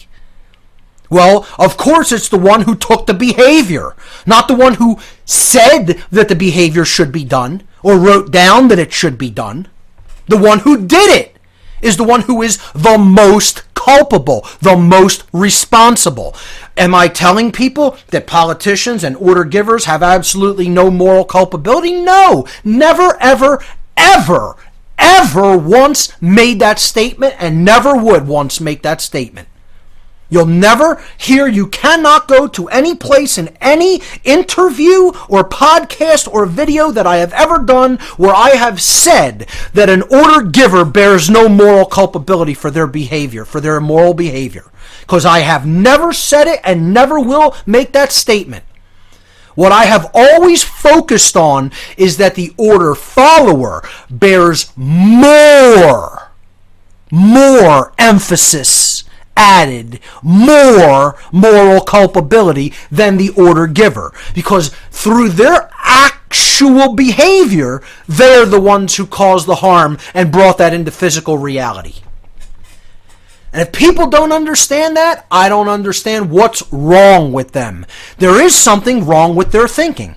Well, of course it's the one who took the behavior, not the one who said that the behavior should be done or wrote down that it should be done. The one who did it is the one who is the most culpable, the most responsible. Am I telling people that politicians and order givers have absolutely no moral culpability? No, never, ever, ever, ever once made that statement and never would once make that statement. You'll never hear, you cannot go to any place in any interview or podcast or video that I have ever done where I have said that an order giver bears no moral culpability for their behavior, for their immoral behavior. Because I have never said it and never will make that statement. What I have always focused on is that the order follower bears more emphasis added, more moral culpability than the order giver. Because through their actual behavior, they're the ones who caused the harm and brought that into physical reality. And if people don't understand that, I don't understand what's wrong with them. There is something wrong with their thinking.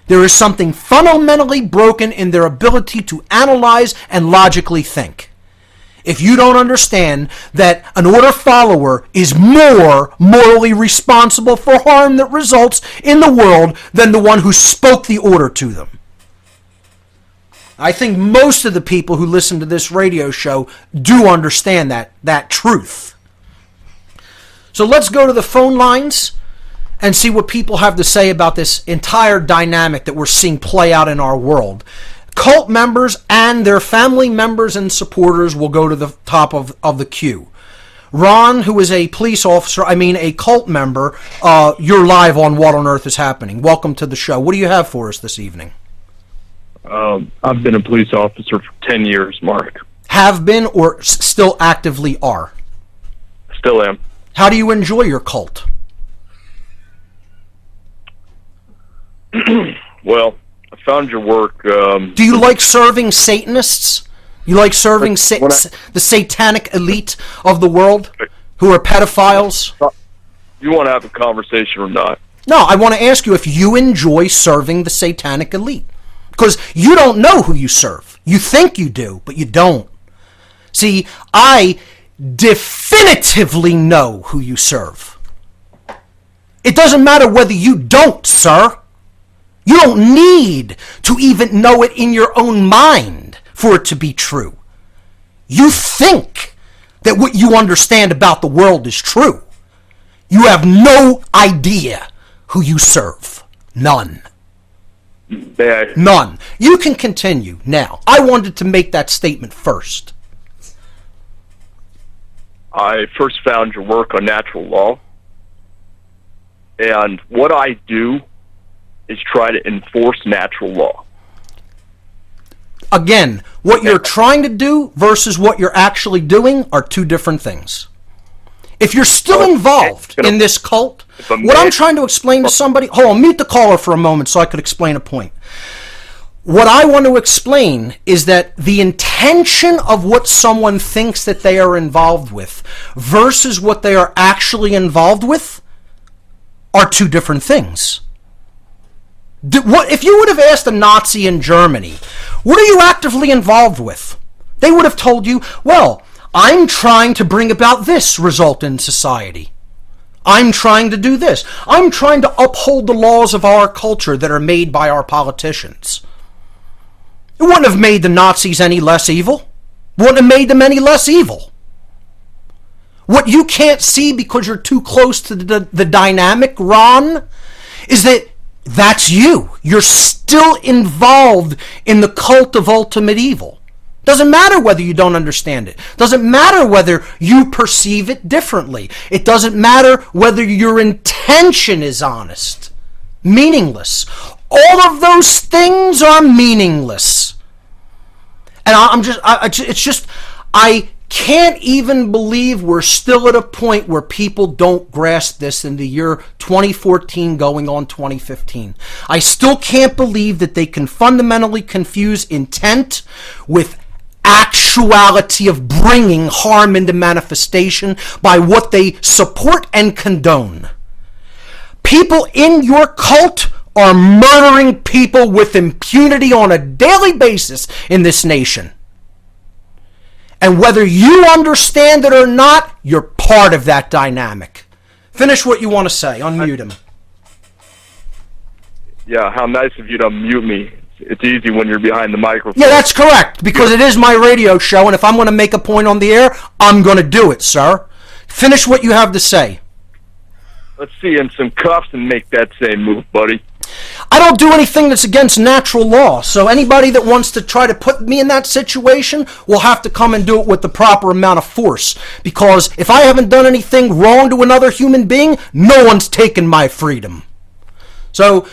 There is something fundamentally broken in their ability to analyze and logically think. if you don't understand that an order follower is more morally responsible for harm that results in the world than the one who spoke the order to them. I think most of the people who listen to this radio show do understand that truth. So let's go to the phone lines and see what people have to say about this entire dynamic that we're seeing play out in our world. Cult members and their family members and supporters will go to the top of the queue. Ron, who is a police officer, a cult member, you're live on What on Earth is Happening. Welcome to the show. What do you have for us this evening? I've been a police officer for 10 years, Mark. Have been or still actively are? Still am. How do you enjoy your cult? Well, I found your work... do you like serving Satanists? You like serving the satanic elite of the world who are pedophiles? You want to have a conversation or not? No, I want to ask you if you enjoy serving the satanic elite. Because you don't know who you serve. You think you do, but you don't. See, I definitively know who you serve. It doesn't matter whether you don't, sir. You don't need to even know it in your own mind for it to be true. You think that what you understand about the world is true. You have no idea who you serve. None. None. You can continue now. I wanted to make that statement first. I first found your work on natural law, and what I do is try to enforce natural law. Again, what you're trying to do versus what you're actually doing are two different things. If you're still involved in this cult, what I'm trying to explain to somebody... Hold on, mute the caller for a moment so I could explain a point. What I want to explain is that the intention of what someone thinks that they are involved with versus what they are actually involved with are two different things. If you would have asked a Nazi in Germany, what are you actively involved with? They would have told you, well, I'm trying to bring about this result in society. I'm trying to do this. I'm trying to uphold the laws of our culture that are made by our politicians. It wouldn't have made the Nazis any less evil. Wouldn't have made them any less evil. What you can't see because you're too close to the dynamic, Ron, is that that's you. You're still involved in the cult of ultimate evil. Doesn't matter whether you don't understand it. Doesn't matter whether you perceive it differently. It doesn't matter whether your intention is honest. Meaningless. All of those things are meaningless. And I can't even believe we're still at a point where people don't grasp this in the year 2014 going on 2015. I still can't believe that they can fundamentally confuse intent with actuality of bringing harm into manifestation by what they support and condone. People in your cult are murdering people with impunity on a daily basis in this nation. And whether you understand it or not, you're part of that dynamic. Finish what you want to say. Unmute him. Yeah, how nice of you to unmute me. It's easy when you're behind the microphone. Yeah, that's correct, because it is my radio show, and if I'm going to make a point on the air, I'm going to do it, sir. Finish what you have to say. Let's see you in some cuffs and make that same move, buddy. I don't do anything that's against natural law, so anybody that wants to try to put me in that situation will have to come and do it with the proper amount of force, because if I haven't done anything wrong to another human being, no one's taken my freedom. So,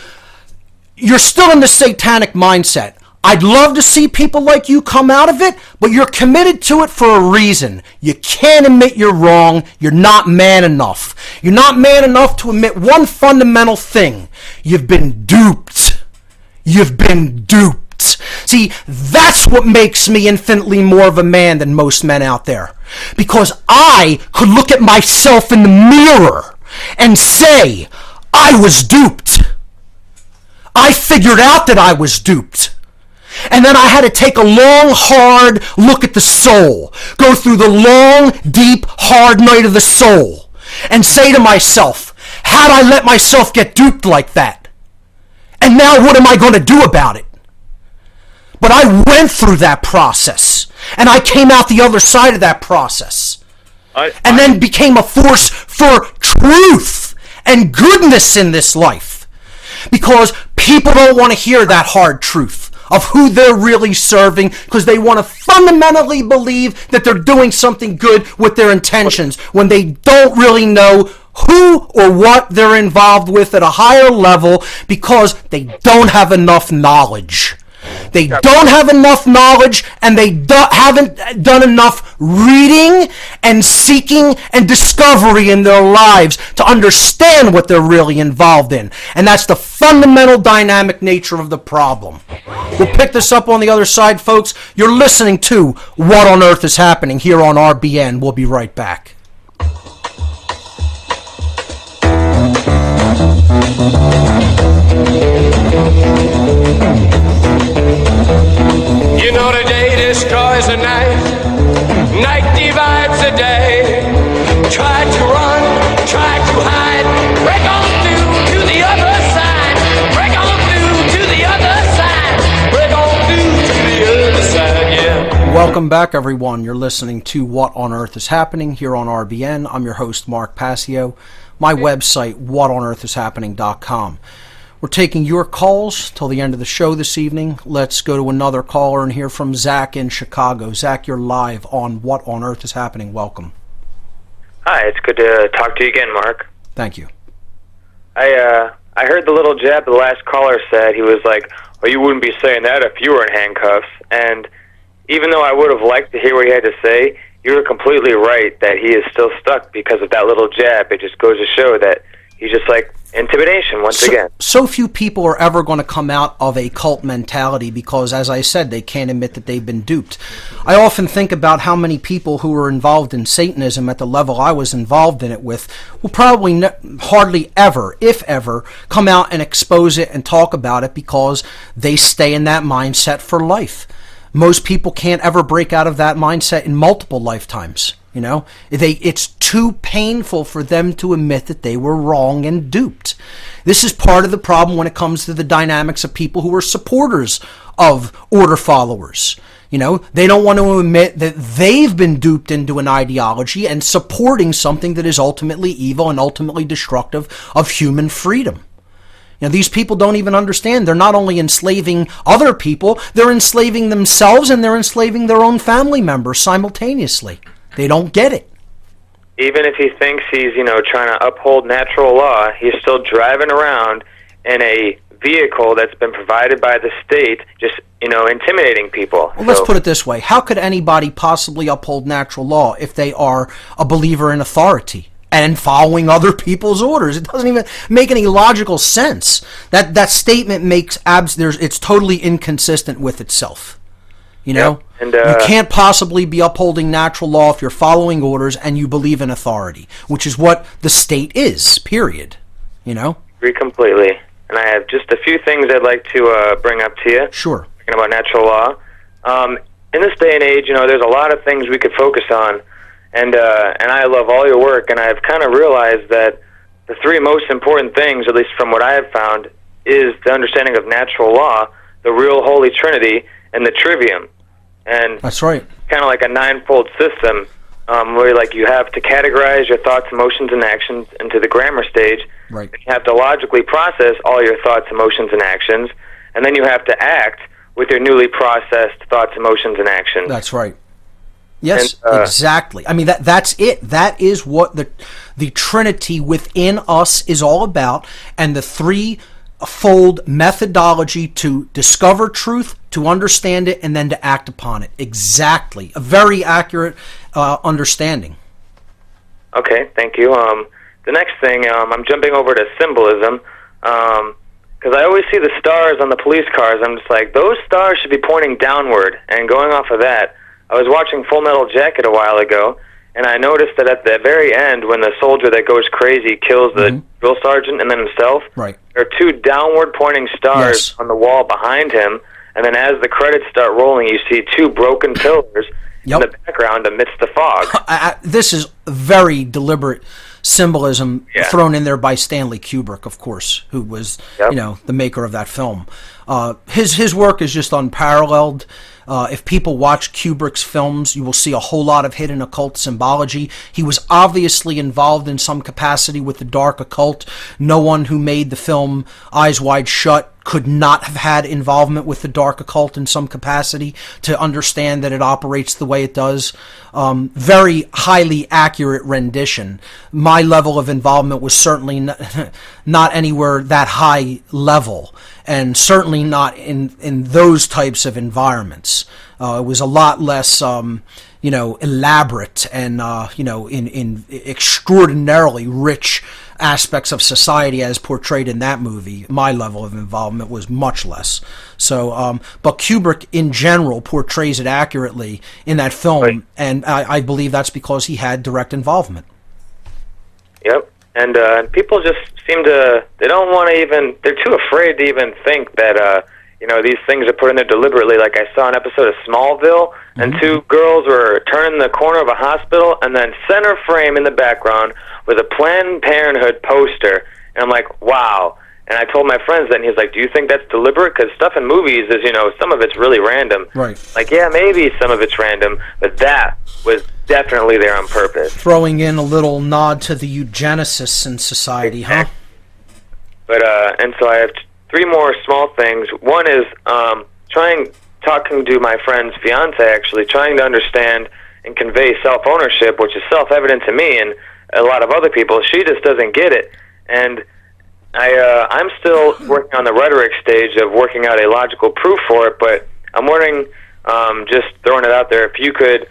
you're still in the satanic mindset. I'd love to see people like you come out of it, but you're committed to it for a reason. You can't admit you're wrong. You're not man enough. You're not man enough to admit one fundamental thing. You've been duped. You've been duped. See, that's what makes me infinitely more of a man than most men out there. Because I could look at myself in the mirror and say, I was duped. I figured out that I was duped. And then I had to take a long, hard look at the soul, go through the long, deep, hard night of the soul, and say to myself, how'd I let myself get duped like that? And now what am I going to do about it? But I went through that process, and I came out the other side of that process, and then became a force for truth and goodness in this life. Because people don't want to hear that hard truth of who they're really serving, because they want to fundamentally believe that they're doing something good with their intentions when they don't really know who or what they're involved with at a higher level, because they don't have enough knowledge. They don't have enough knowledge, and they haven't done enough reading and seeking and discovery in their lives to understand what they're really involved in. And that's the fundamental dynamic nature of the problem. We'll pick this up on the other side, folks. You're listening to What on Earth is Happening here on RBN. We'll be right back. You know the day destroys the night, night divides the day. Try to run, try to hide, break on through to the other side, break on through to the other side, break on through to the other side, yeah. Welcome back, everyone. You're listening to What on Earth is Happening here on RBN. I'm your host, Mark Passio. My website, whatonearthishappening.com. We're taking your calls till the end of the show this evening. Let's go to another caller and hear from Zach in Chicago. Zach, you're live on What on Earth is Happening. Welcome. Hi, it's good to talk to you again, Mark. Thank you. I heard the little jab the last caller said. He was like, well, you wouldn't be saying that if you were in handcuffs. And even though I would have liked to hear what he had to say, you were completely right that he is still stuck because of that little jab. It just goes to show that he's just like intimidation once again. So few people are ever going to come out of a cult mentality because, as I said, they can't admit that they've been duped. I often think about how many people who were involved in Satanism at the level I was involved in it with will probably hardly ever, if ever, come out and expose it and talk about it because they stay in that mindset for life. Most people can't ever break out of that mindset in multiple lifetimes. You know, it's too painful for them to admit that they were wrong and duped. This is part of the problem when it comes to the dynamics of people who are supporters of order followers. You know, they don't want to admit that they've been duped into an ideology and supporting something that is ultimately evil and ultimately destructive of human freedom. You know, these people don't even understand. They're not only enslaving other people, they're enslaving themselves and they're enslaving their own family members simultaneously. They don't get it. Even if he thinks he's, trying to uphold natural law, he's still driving around in a vehicle that's been provided by the state, just, intimidating people. Well, let's put it this way. How could anybody possibly uphold natural law if they are a believer in authority and following other people's orders? It doesn't even make any logical sense. That statement makes it's totally inconsistent with itself. You know? Yep. And, you can't possibly be upholding natural law if you're following orders and you believe in authority, which is what the state is, period. You know? Agree completely. And I have just a few things I'd like to bring up to you. Sure. Talking about natural law. In this day and age, there's a lot of things we could focus on. And I love all your work, and I've kind of realized that the three most important things, at least from what I have found, is the understanding of natural law, the real Holy Trinity, and the trivium. And that's right. Kind of like a ninefold system, where you have to categorize your thoughts, emotions, and actions into the grammar stage. Right. You have to logically process all your thoughts, emotions, and actions, and then you have to act with your newly processed thoughts, emotions, and actions. That's right. Yes, exactly. I mean, that's it. That is what the Trinity within us is all about, and the threefold methodology to discover truth, to understand it, and then to act upon it. Exactly. A very accurate understanding. Okay, thank you. The next thing, I'm jumping over to symbolism, because I always see the stars on the police cars. I'm just like, those stars should be pointing downward, and going off of that, I was watching Full Metal Jacket a while ago, and I noticed that at the very end, when the soldier that goes crazy kills the drill sergeant and then himself, right, there are two downward-pointing stars on the wall behind him, and then as the credits start rolling, you see two broken pillars Yep. in the background amidst the fog. This is very deliberate symbolism thrown in there by Stanley Kubrick, of course, who was the maker of that film. His work is just unparalleled. If people watch Kubrick's films, you will see a whole lot of hidden occult symbology. He was obviously involved in some capacity with the dark occult. No one who made the film Eyes Wide Shut could not have had involvement with the dark occult in some capacity to understand that it operates the way it does. Very highly accurate rendition. My level of involvement was certainly not anywhere that high level, and certainly not in those types of environments. It was a lot less elaborate and in extraordinarily rich aspects of society as portrayed in that movie. My level of involvement was much less. So, but Kubrick in general portrays it accurately in that film, right. And I believe that's because he had direct involvement. Yep, and people just seem to, they don't want to even, they're too afraid to even think that, these things are put in there deliberately. Like I saw an episode of Smallville, and two girls were turning the corner of a hospital, and then center frame in the background with a Planned Parenthood poster, and I'm like, wow. And I told my friends that, and he's like, do you think that's deliberate? Because stuff in movies is, some of it's really random. Right. Like, yeah, maybe some of it's random, but that was definitely there on purpose. Throwing in a little nod to the eugenicists in society, huh? But, and so I have three more small things. One is talking to my friend's fiance, actually, trying to understand and convey self-ownership, which is self-evident to me and a lot of other people. She just doesn't get it. And I'm still working on the rhetoric stage of working out a logical proof for it, but I'm wondering, just throwing it out there, if you could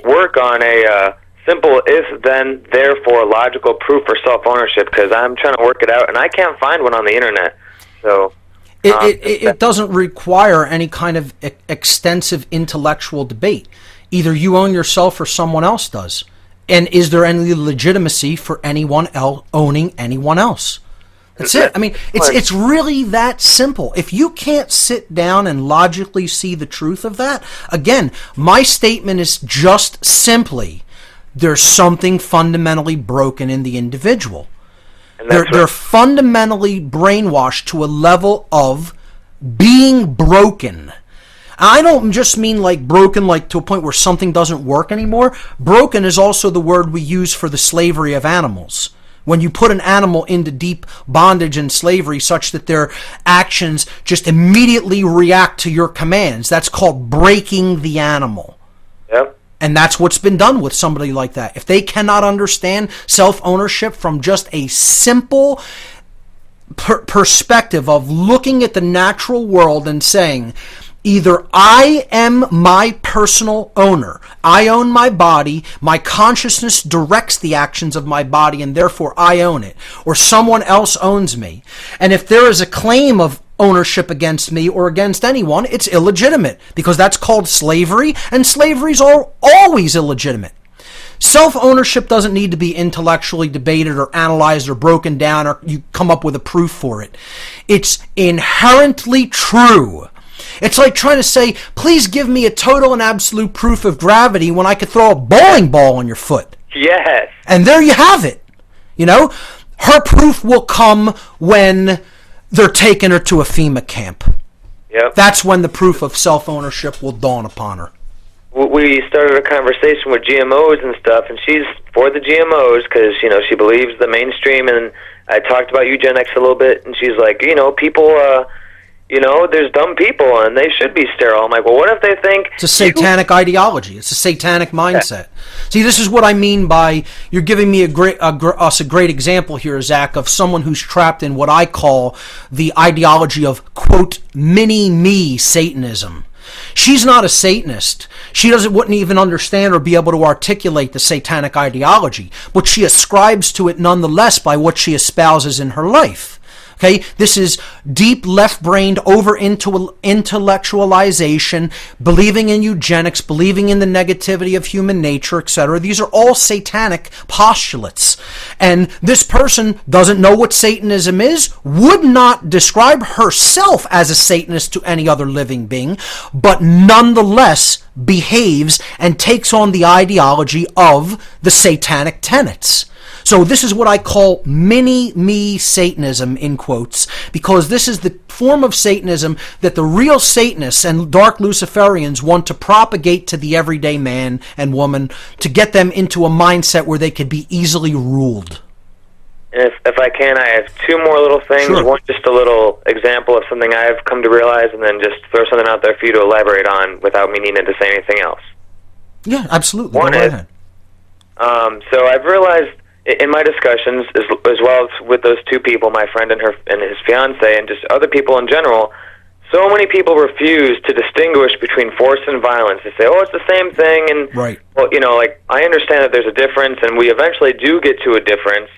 work on a simple if, then, therefore logical proof for self-ownership, because I'm trying to work it out, and I can't find one on the internet. So it doesn't require any kind of extensive intellectual debate. Either you own yourself or someone else does. And is there any legitimacy for anyone else owning anyone else? That's it. I mean, it's really that simple. If you can't sit down and logically see the truth of that, again, my statement is just simply, there's something fundamentally broken in the individual. They're fundamentally brainwashed to a level of being broken. I don't just mean like broken like to a point where something doesn't work anymore. Broken is also the word we use for the slavery of animals. When you put an animal into deep bondage and slavery such that their actions just immediately react to your commands, that's called breaking the animal. Yep. And that's what's been done with somebody like that. If they cannot understand self-ownership from just a simple perspective of looking at the natural world and saying, either I am my personal owner, I own my body, my consciousness directs the actions of my body, and therefore I own it, or someone else owns me. And if there is a claim of ownership against me or against anyone, it's illegitimate, because that's called slavery, and slavery's always illegitimate. Self-ownership doesn't need to be intellectually debated or analyzed or broken down, or you come up with a proof for it. It's inherently true. It's like trying to say, please give me a total and absolute proof of gravity when I could throw a bowling ball on your foot. Yes. And there you have it. Her proof will come when they're taking her to a FEMA camp. Yep. That's when the proof of self-ownership will dawn upon her. We started a conversation with GMOs and stuff, and she's for the GMOs because, she believes the mainstream, and I talked about eugenics a little bit, and she's like, people... there's dumb people and they should be sterile. I'm like, well, what if they think... It's a satanic ideology. It's a satanic mindset. Yeah. See, this is what I mean by, you're giving me us a great example here, Zach, of someone who's trapped in what I call the ideology of, quote, mini-me Satanism. She's not a Satanist. She wouldn't even understand or be able to articulate the satanic ideology, but she ascribes to it nonetheless by what she espouses in her life. Okay, this is deep left-brained over-intellectualization, believing in eugenics, believing in the negativity of human nature, etc. These are all satanic postulates. And this person doesn't know what Satanism is, would not describe herself as a Satanist to any other living being, but nonetheless behaves and takes on the ideology of the satanic tenets. So this is what I call mini-me Satanism, in quotes, because this is the form of Satanism that the real Satanists and dark Luciferians want to propagate to the everyday man and woman to get them into a mindset where they could be easily ruled. And if I can, I have two more little things. Sure. One, just a little example of something I've come to realize, and then just throw something out there for you to elaborate on without me needing to say anything else. Yeah, absolutely. One Go is, ahead. So I've realized in my discussions, as well as with those two people, my friend and his fiance, and just other people in general, so many people refuse to distinguish between force and violence. They say, "Oh, it's the same thing," and Right. Well, like I understand that there's a difference, and we eventually do get to a difference,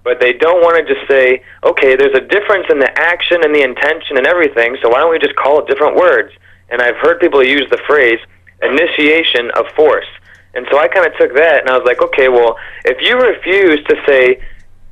but they don't want to just say, "Okay, there's a difference in the action and the intention and everything, so why don't we just call it different words?" And I've heard people use the phrase "initiation of force." And so I kind of took that, and I was like, okay, well, if you refuse to say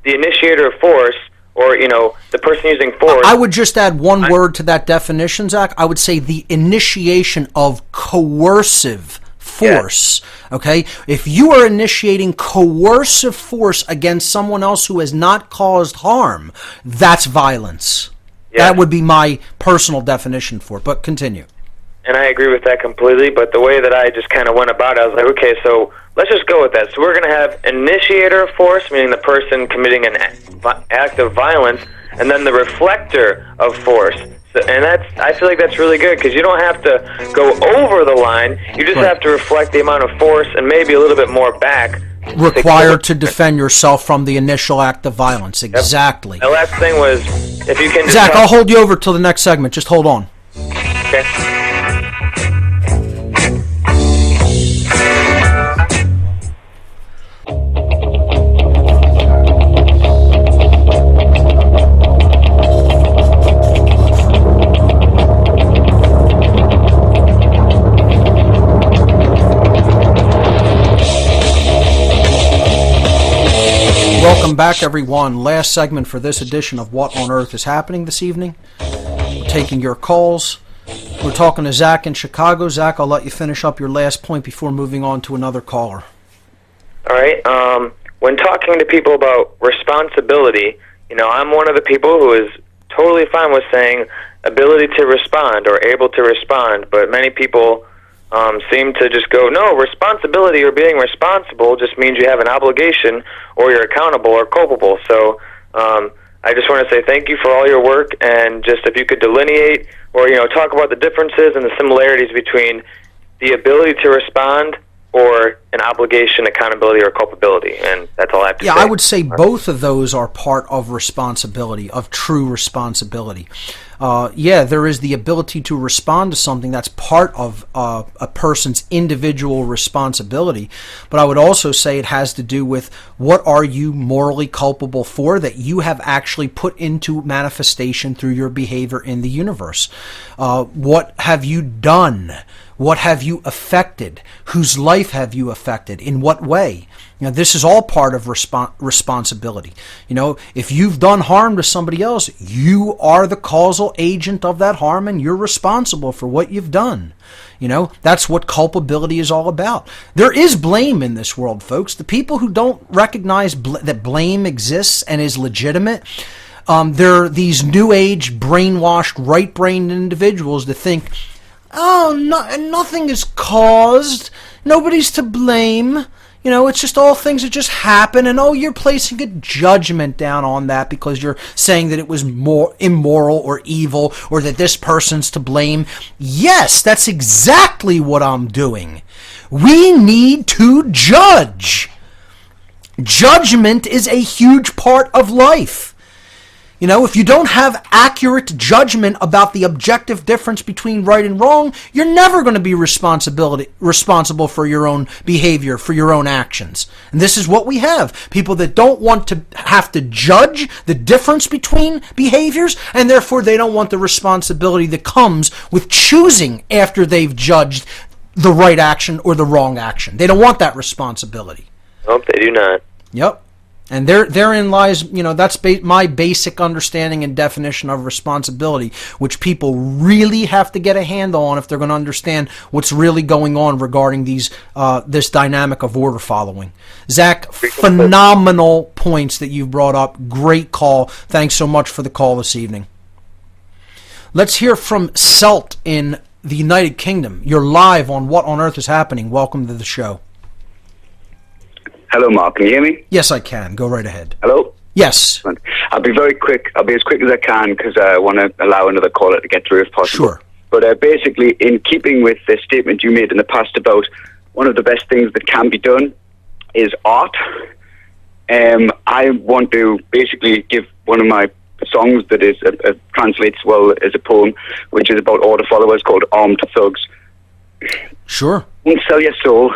the initiator of force, or, the person using force... I would just add one word to that definition, Zach. I would say the initiation of coercive force. Yeah. Okay? If you are initiating coercive force against someone else who has not caused harm, that's violence. Yeah. That would be my personal definition for it, but continue. And I agree with that completely, but the way that I just kind of went about it, I was like, okay, so let's just go with that. So we're going to have initiator of force, meaning the person committing an act of violence, and then the reflector of force. So, and I feel like that's really good, because you don't have to go over the line. You just have to reflect the amount of force and maybe a little bit more back. Required to defend yourself from the initial act of violence. Exactly. Yep. The last thing was, if you can... Zach, I'll hold you over till the next segment. Just hold on. Okay. Welcome back, everyone. Last segment for this edition of What on Earth is Happening this evening. We're taking your calls. We're talking to Zach in Chicago. Zach, I'll let you finish up your last point before moving on to another caller. All right. When talking to people about responsibility, I'm one of the people who is totally fine with saying ability to respond or able to respond, but many people seem to just go, no, responsibility or being responsible just means you have an obligation or you're accountable or culpable. So I just want to say thank you for all your work, and just if you could delineate or talk about the differences and the similarities between the ability to respond or an obligation, accountability, or culpability. And that's all I have to say. Yeah, I would say both of those are part of responsibility, of true responsibility. There is the ability to respond to something that's part of a person's individual responsibility. But I would also say it has to do with what are you morally culpable for that you have actually put into manifestation through your behavior in the universe. What have you done? What have you affected? Whose life have you affected? In what way? This is all part of responsibility. If you've done harm to somebody else, you are the causal agent of that harm, and you're responsible for what you've done. That's what culpability is all about. There is blame in this world, folks. The people who don't recognize that blame exists and is legitimate, they're these new age, brainwashed, right-brained individuals that think, nothing is caused. Nobody's to blame. It's just all things that just happen, and you're placing a judgment down on that because you're saying that it was more immoral or evil or that this person's to blame. Yes, that's exactly what I'm doing. We need to judge. Judgment is a huge part of life. You know, if you don't have accurate judgment about the objective difference between right and wrong, you're never going to be responsible for your own behavior, for your own actions. And this is what we have. People that don't want to have to judge the difference between behaviors, and therefore they don't want the responsibility that comes with choosing after they've judged the right action or the wrong action. They don't want that responsibility. Nope, they do not. Yep. And therein lies, you know, that's my basic understanding and definition of responsibility, which people really have to get a handle on if they're going to understand what's really going on regarding this dynamic of order following. Zach, phenomenal points that you've brought up. Great call. Thanks so much for the call this evening. Let's hear from Selt in the United Kingdom. You're live on What on Earth is Happening. Welcome to the show. Hello, Mark. Can you hear me? Yes, I can. Go right ahead. Hello? Yes. I'll be very quick. I'll be as quick as I can because I want to allow another caller to get through if possible. Sure. But basically, in keeping with the statement you made in the past about one of the best things that can be done is art, I want to basically give one of my songs that is translates well as a poem, which is about order followers called Armed Thugs. Sure. Don't sell your soul.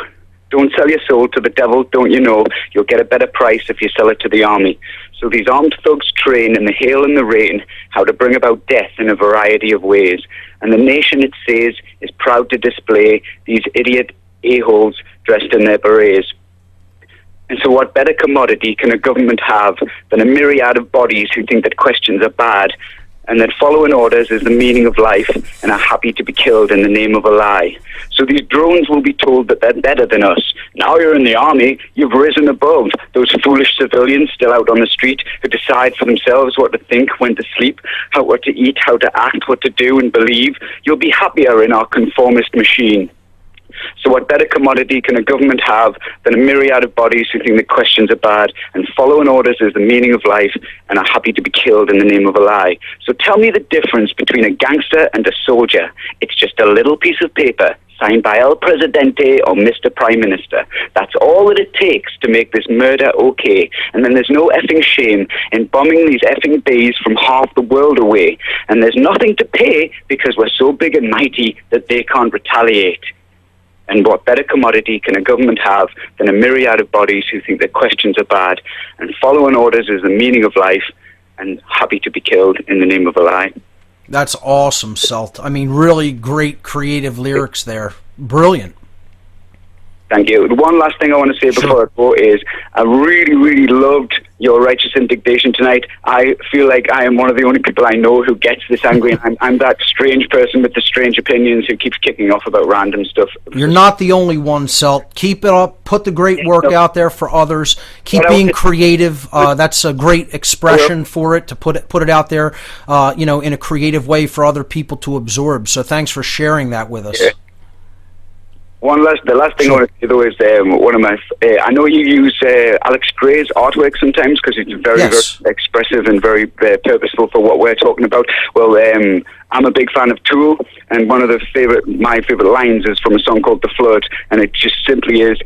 Don't sell your soul to the devil, don't you know? You'll get a better price if you sell it to the army. So these armed thugs train in the hail and the rain how to bring about death in a variety of ways. And the nation, it says, is proud to display these idiot a-holes dressed in their berets. And so what better commodity can a government have than a myriad of bodies who think that questions are bad and that following orders is the meaning of life and are happy to be killed in the name of a lie. So these drones will be told that they're better than us. Now you're in the army, you've risen above those foolish civilians still out on the street who decide for themselves what to think, when to sleep, what to eat, how to act, what to do and believe. You'll be happier in our conformist machine. So what better commodity can a government have than a myriad of bodies who think that questions are bad and following orders is the meaning of life and are happy to be killed in the name of a lie? So tell me the difference between a gangster and a soldier. It's just a little piece of paper signed by El Presidente or Mr. Prime Minister. That's all that it takes to make this murder okay. And then there's no effing shame in bombing these effing bays from half the world away. And there's nothing to pay because we're so big and mighty that they can't retaliate. And what better commodity can a government have than a myriad of bodies who think that questions are bad and following orders is the meaning of life and happy to be killed in the name of a lie? That's awesome, Selt. I mean, really great creative lyrics there. Brilliant. Thank you. One last thing I want to say before I go is I really, really loved your righteous indignation tonight. I feel like I am one of the only people I know who gets this angry. I'm that strange person with the strange opinions who keeps kicking off about random stuff. You're not the only one, Selt. Keep it up. Put the great work out there for others. Keep being creative. That's a great expression for it, to put it out there, in a creative way for other people to absorb. So thanks for sharing that with us. Yeah. The last thing I want to say though is one of my. I know you use Alex Gray's artwork sometimes because it's very, very expressive and very purposeful for what we're talking about. Well, I'm a big fan of Tool, and one of my favorite lines is from a song called "The Flood," and it just simply is,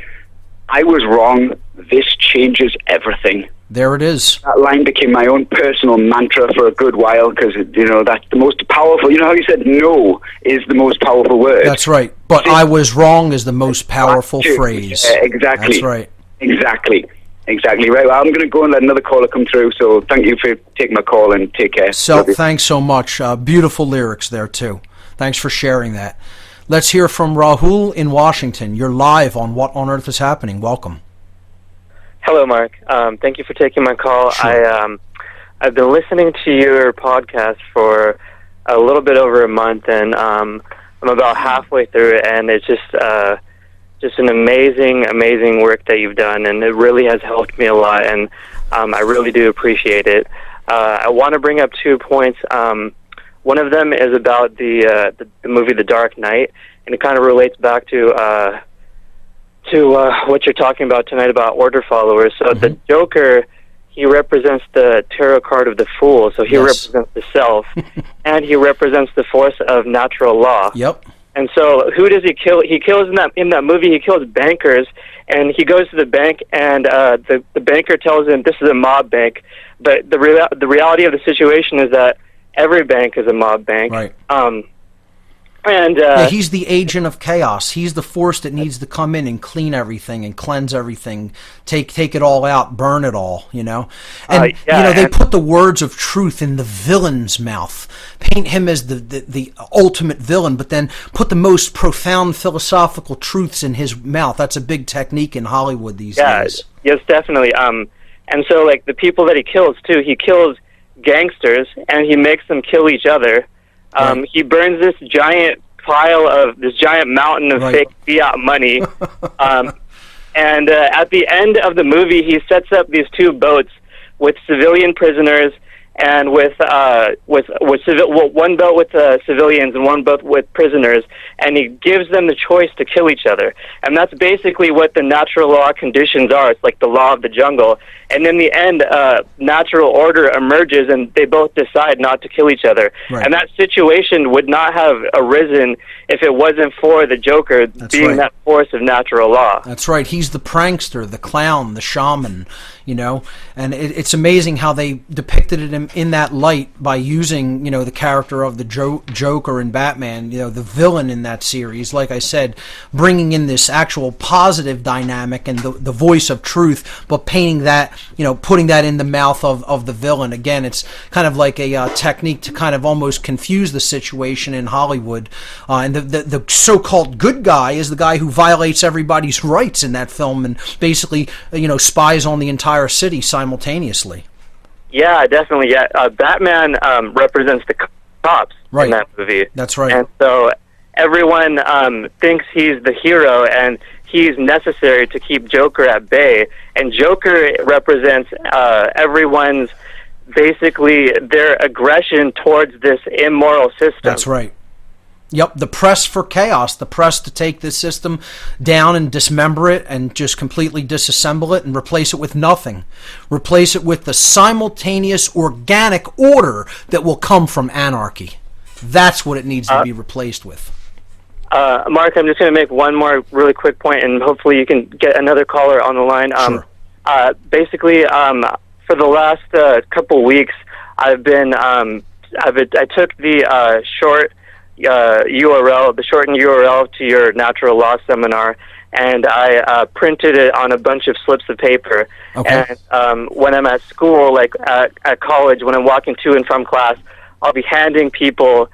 "I was wrong. This changes everything." There it is. That line became my own personal mantra for a good while because, that's the most powerful. You know how you said no is the most powerful word? That's right. But I was wrong is the most powerful phrase. Exactly. That's right. Exactly. Right. Well, I'm going to go and let another caller come through. So thank you for taking my call and take care. So thanks so much. Beautiful lyrics there, too. Thanks for sharing that. Let's hear from Rahul in Washington. You're live on What on Earth is Happening. Welcome. Hello, Mark. Thank you for taking my call. Sure. I've been listening to your podcast for a little bit over a month, and I'm about halfway through it, and it's just an amazing work that you've done, and it really has helped me a lot, and I really do appreciate it. I want to bring up 2 points. One of them is about the movie The Dark Knight, and it kind of relates back to what you're talking about tonight about order followers. So the Joker, he represents the tarot card of the Fool, so he represents the self, and he represents the force of natural law. Yep. And so, who does he kill? He kills in that movie. He kills bankers, and he goes to the bank, and the banker tells him this is a mob bank. But the reality of the situation is that every bank is a mob bank. Right. And he's the agent of chaos. He's the force that needs to come in and clean everything and cleanse everything, take it all out, burn it all, you know. And they put the words of truth in the villain's mouth, paint him as the ultimate villain, but then put the most profound philosophical truths in his mouth. That's a big technique in Hollywood these days. Yes, definitely. And so, like, the people that he kills too, he kills gangsters and he makes them kill each other. Right. He burns this giant mountain of fake fiat money. And at the end of the movie, he sets up these two boats with civilian prisoners and with one boat with civilians and one boat with prisoners, and he gives them the choice to kill each other. And that's basically what the natural law conditions are. It's like the law of the jungle. And in the end, natural order emerges, and they both decide not to kill each other. Right. And that situation would not have arisen if it wasn't for the Joker being that force of natural law. That's right. He's the prankster, the clown, the shaman, you know. And it's amazing how they depicted it in that light by using, you know, the character of the Joker in Batman, you know, the villain in that series. Like I said, bringing in this actual positive dynamic and the voice of truth, but painting that, you know, putting that in the mouth of the villain. Again, it's kind of like a technique to kind of almost confuse the situation in Hollywood. And the so-called good guy is the guy who violates everybody's rights in that film and basically, you know, spies on the entire city simultaneously. Yeah, definitely. Yeah, Batman represents the cops in that movie. That's right. And so everyone thinks he's the hero, and he's necessary to keep Joker at bay. And Joker represents everyone's, basically, their aggression towards this immoral system. That's right. Yep, the press for chaos, the press to take this system down and dismember it and just completely disassemble it and replace it with nothing. Replace it with the simultaneous organic order that will come from anarchy. That's what it needs to be replaced with. Mark, I'm just going to make one more really quick point, and hopefully you can get another caller on the line. Sure. Basically, for the last couple weeks, I took the short URL, the shortened URL to your natural law seminar, and I printed it on a bunch of slips of paper. Okay. And when I'm at school, like at college, when I'm walking to and from class, I'll be handing people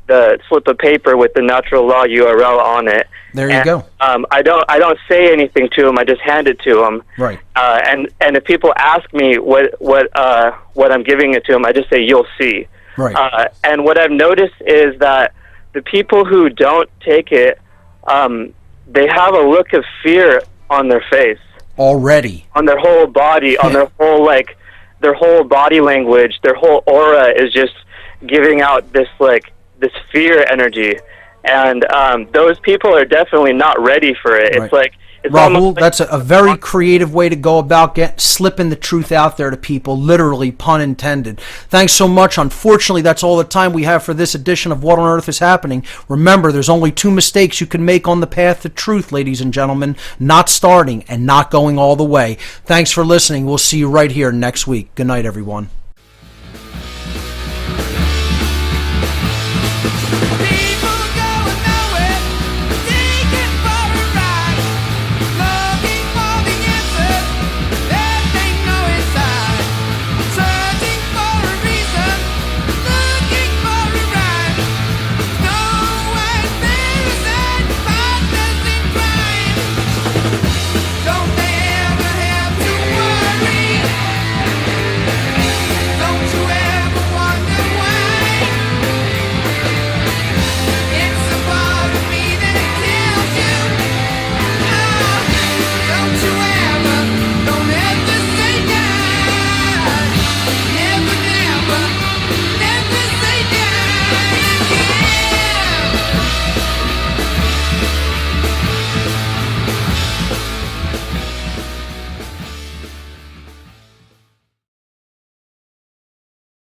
the slip of paper with the natural law URL on it. There you go. I don't say anything to them. I just hand it to them. Right. And if people ask me what I'm giving it to them, I just say, "You'll see." Right. And what I've noticed is that the people who don't take it, they have a look of fear on their face already, on their whole body, on their whole body language. Their whole aura is just giving out this fear energy, and those people are definitely not ready for it. Right. It's Rahul, that's a very creative way to go about slipping the truth out there to people, literally, pun intended. Thanks so much. Unfortunately, that's all the time we have for this edition of What on Earth is Happening. Remember, there's only two mistakes you can make on the path to truth, ladies and gentlemen: not starting and not going all the way. Thanks for listening. We'll see you right here next week. Good night, everyone.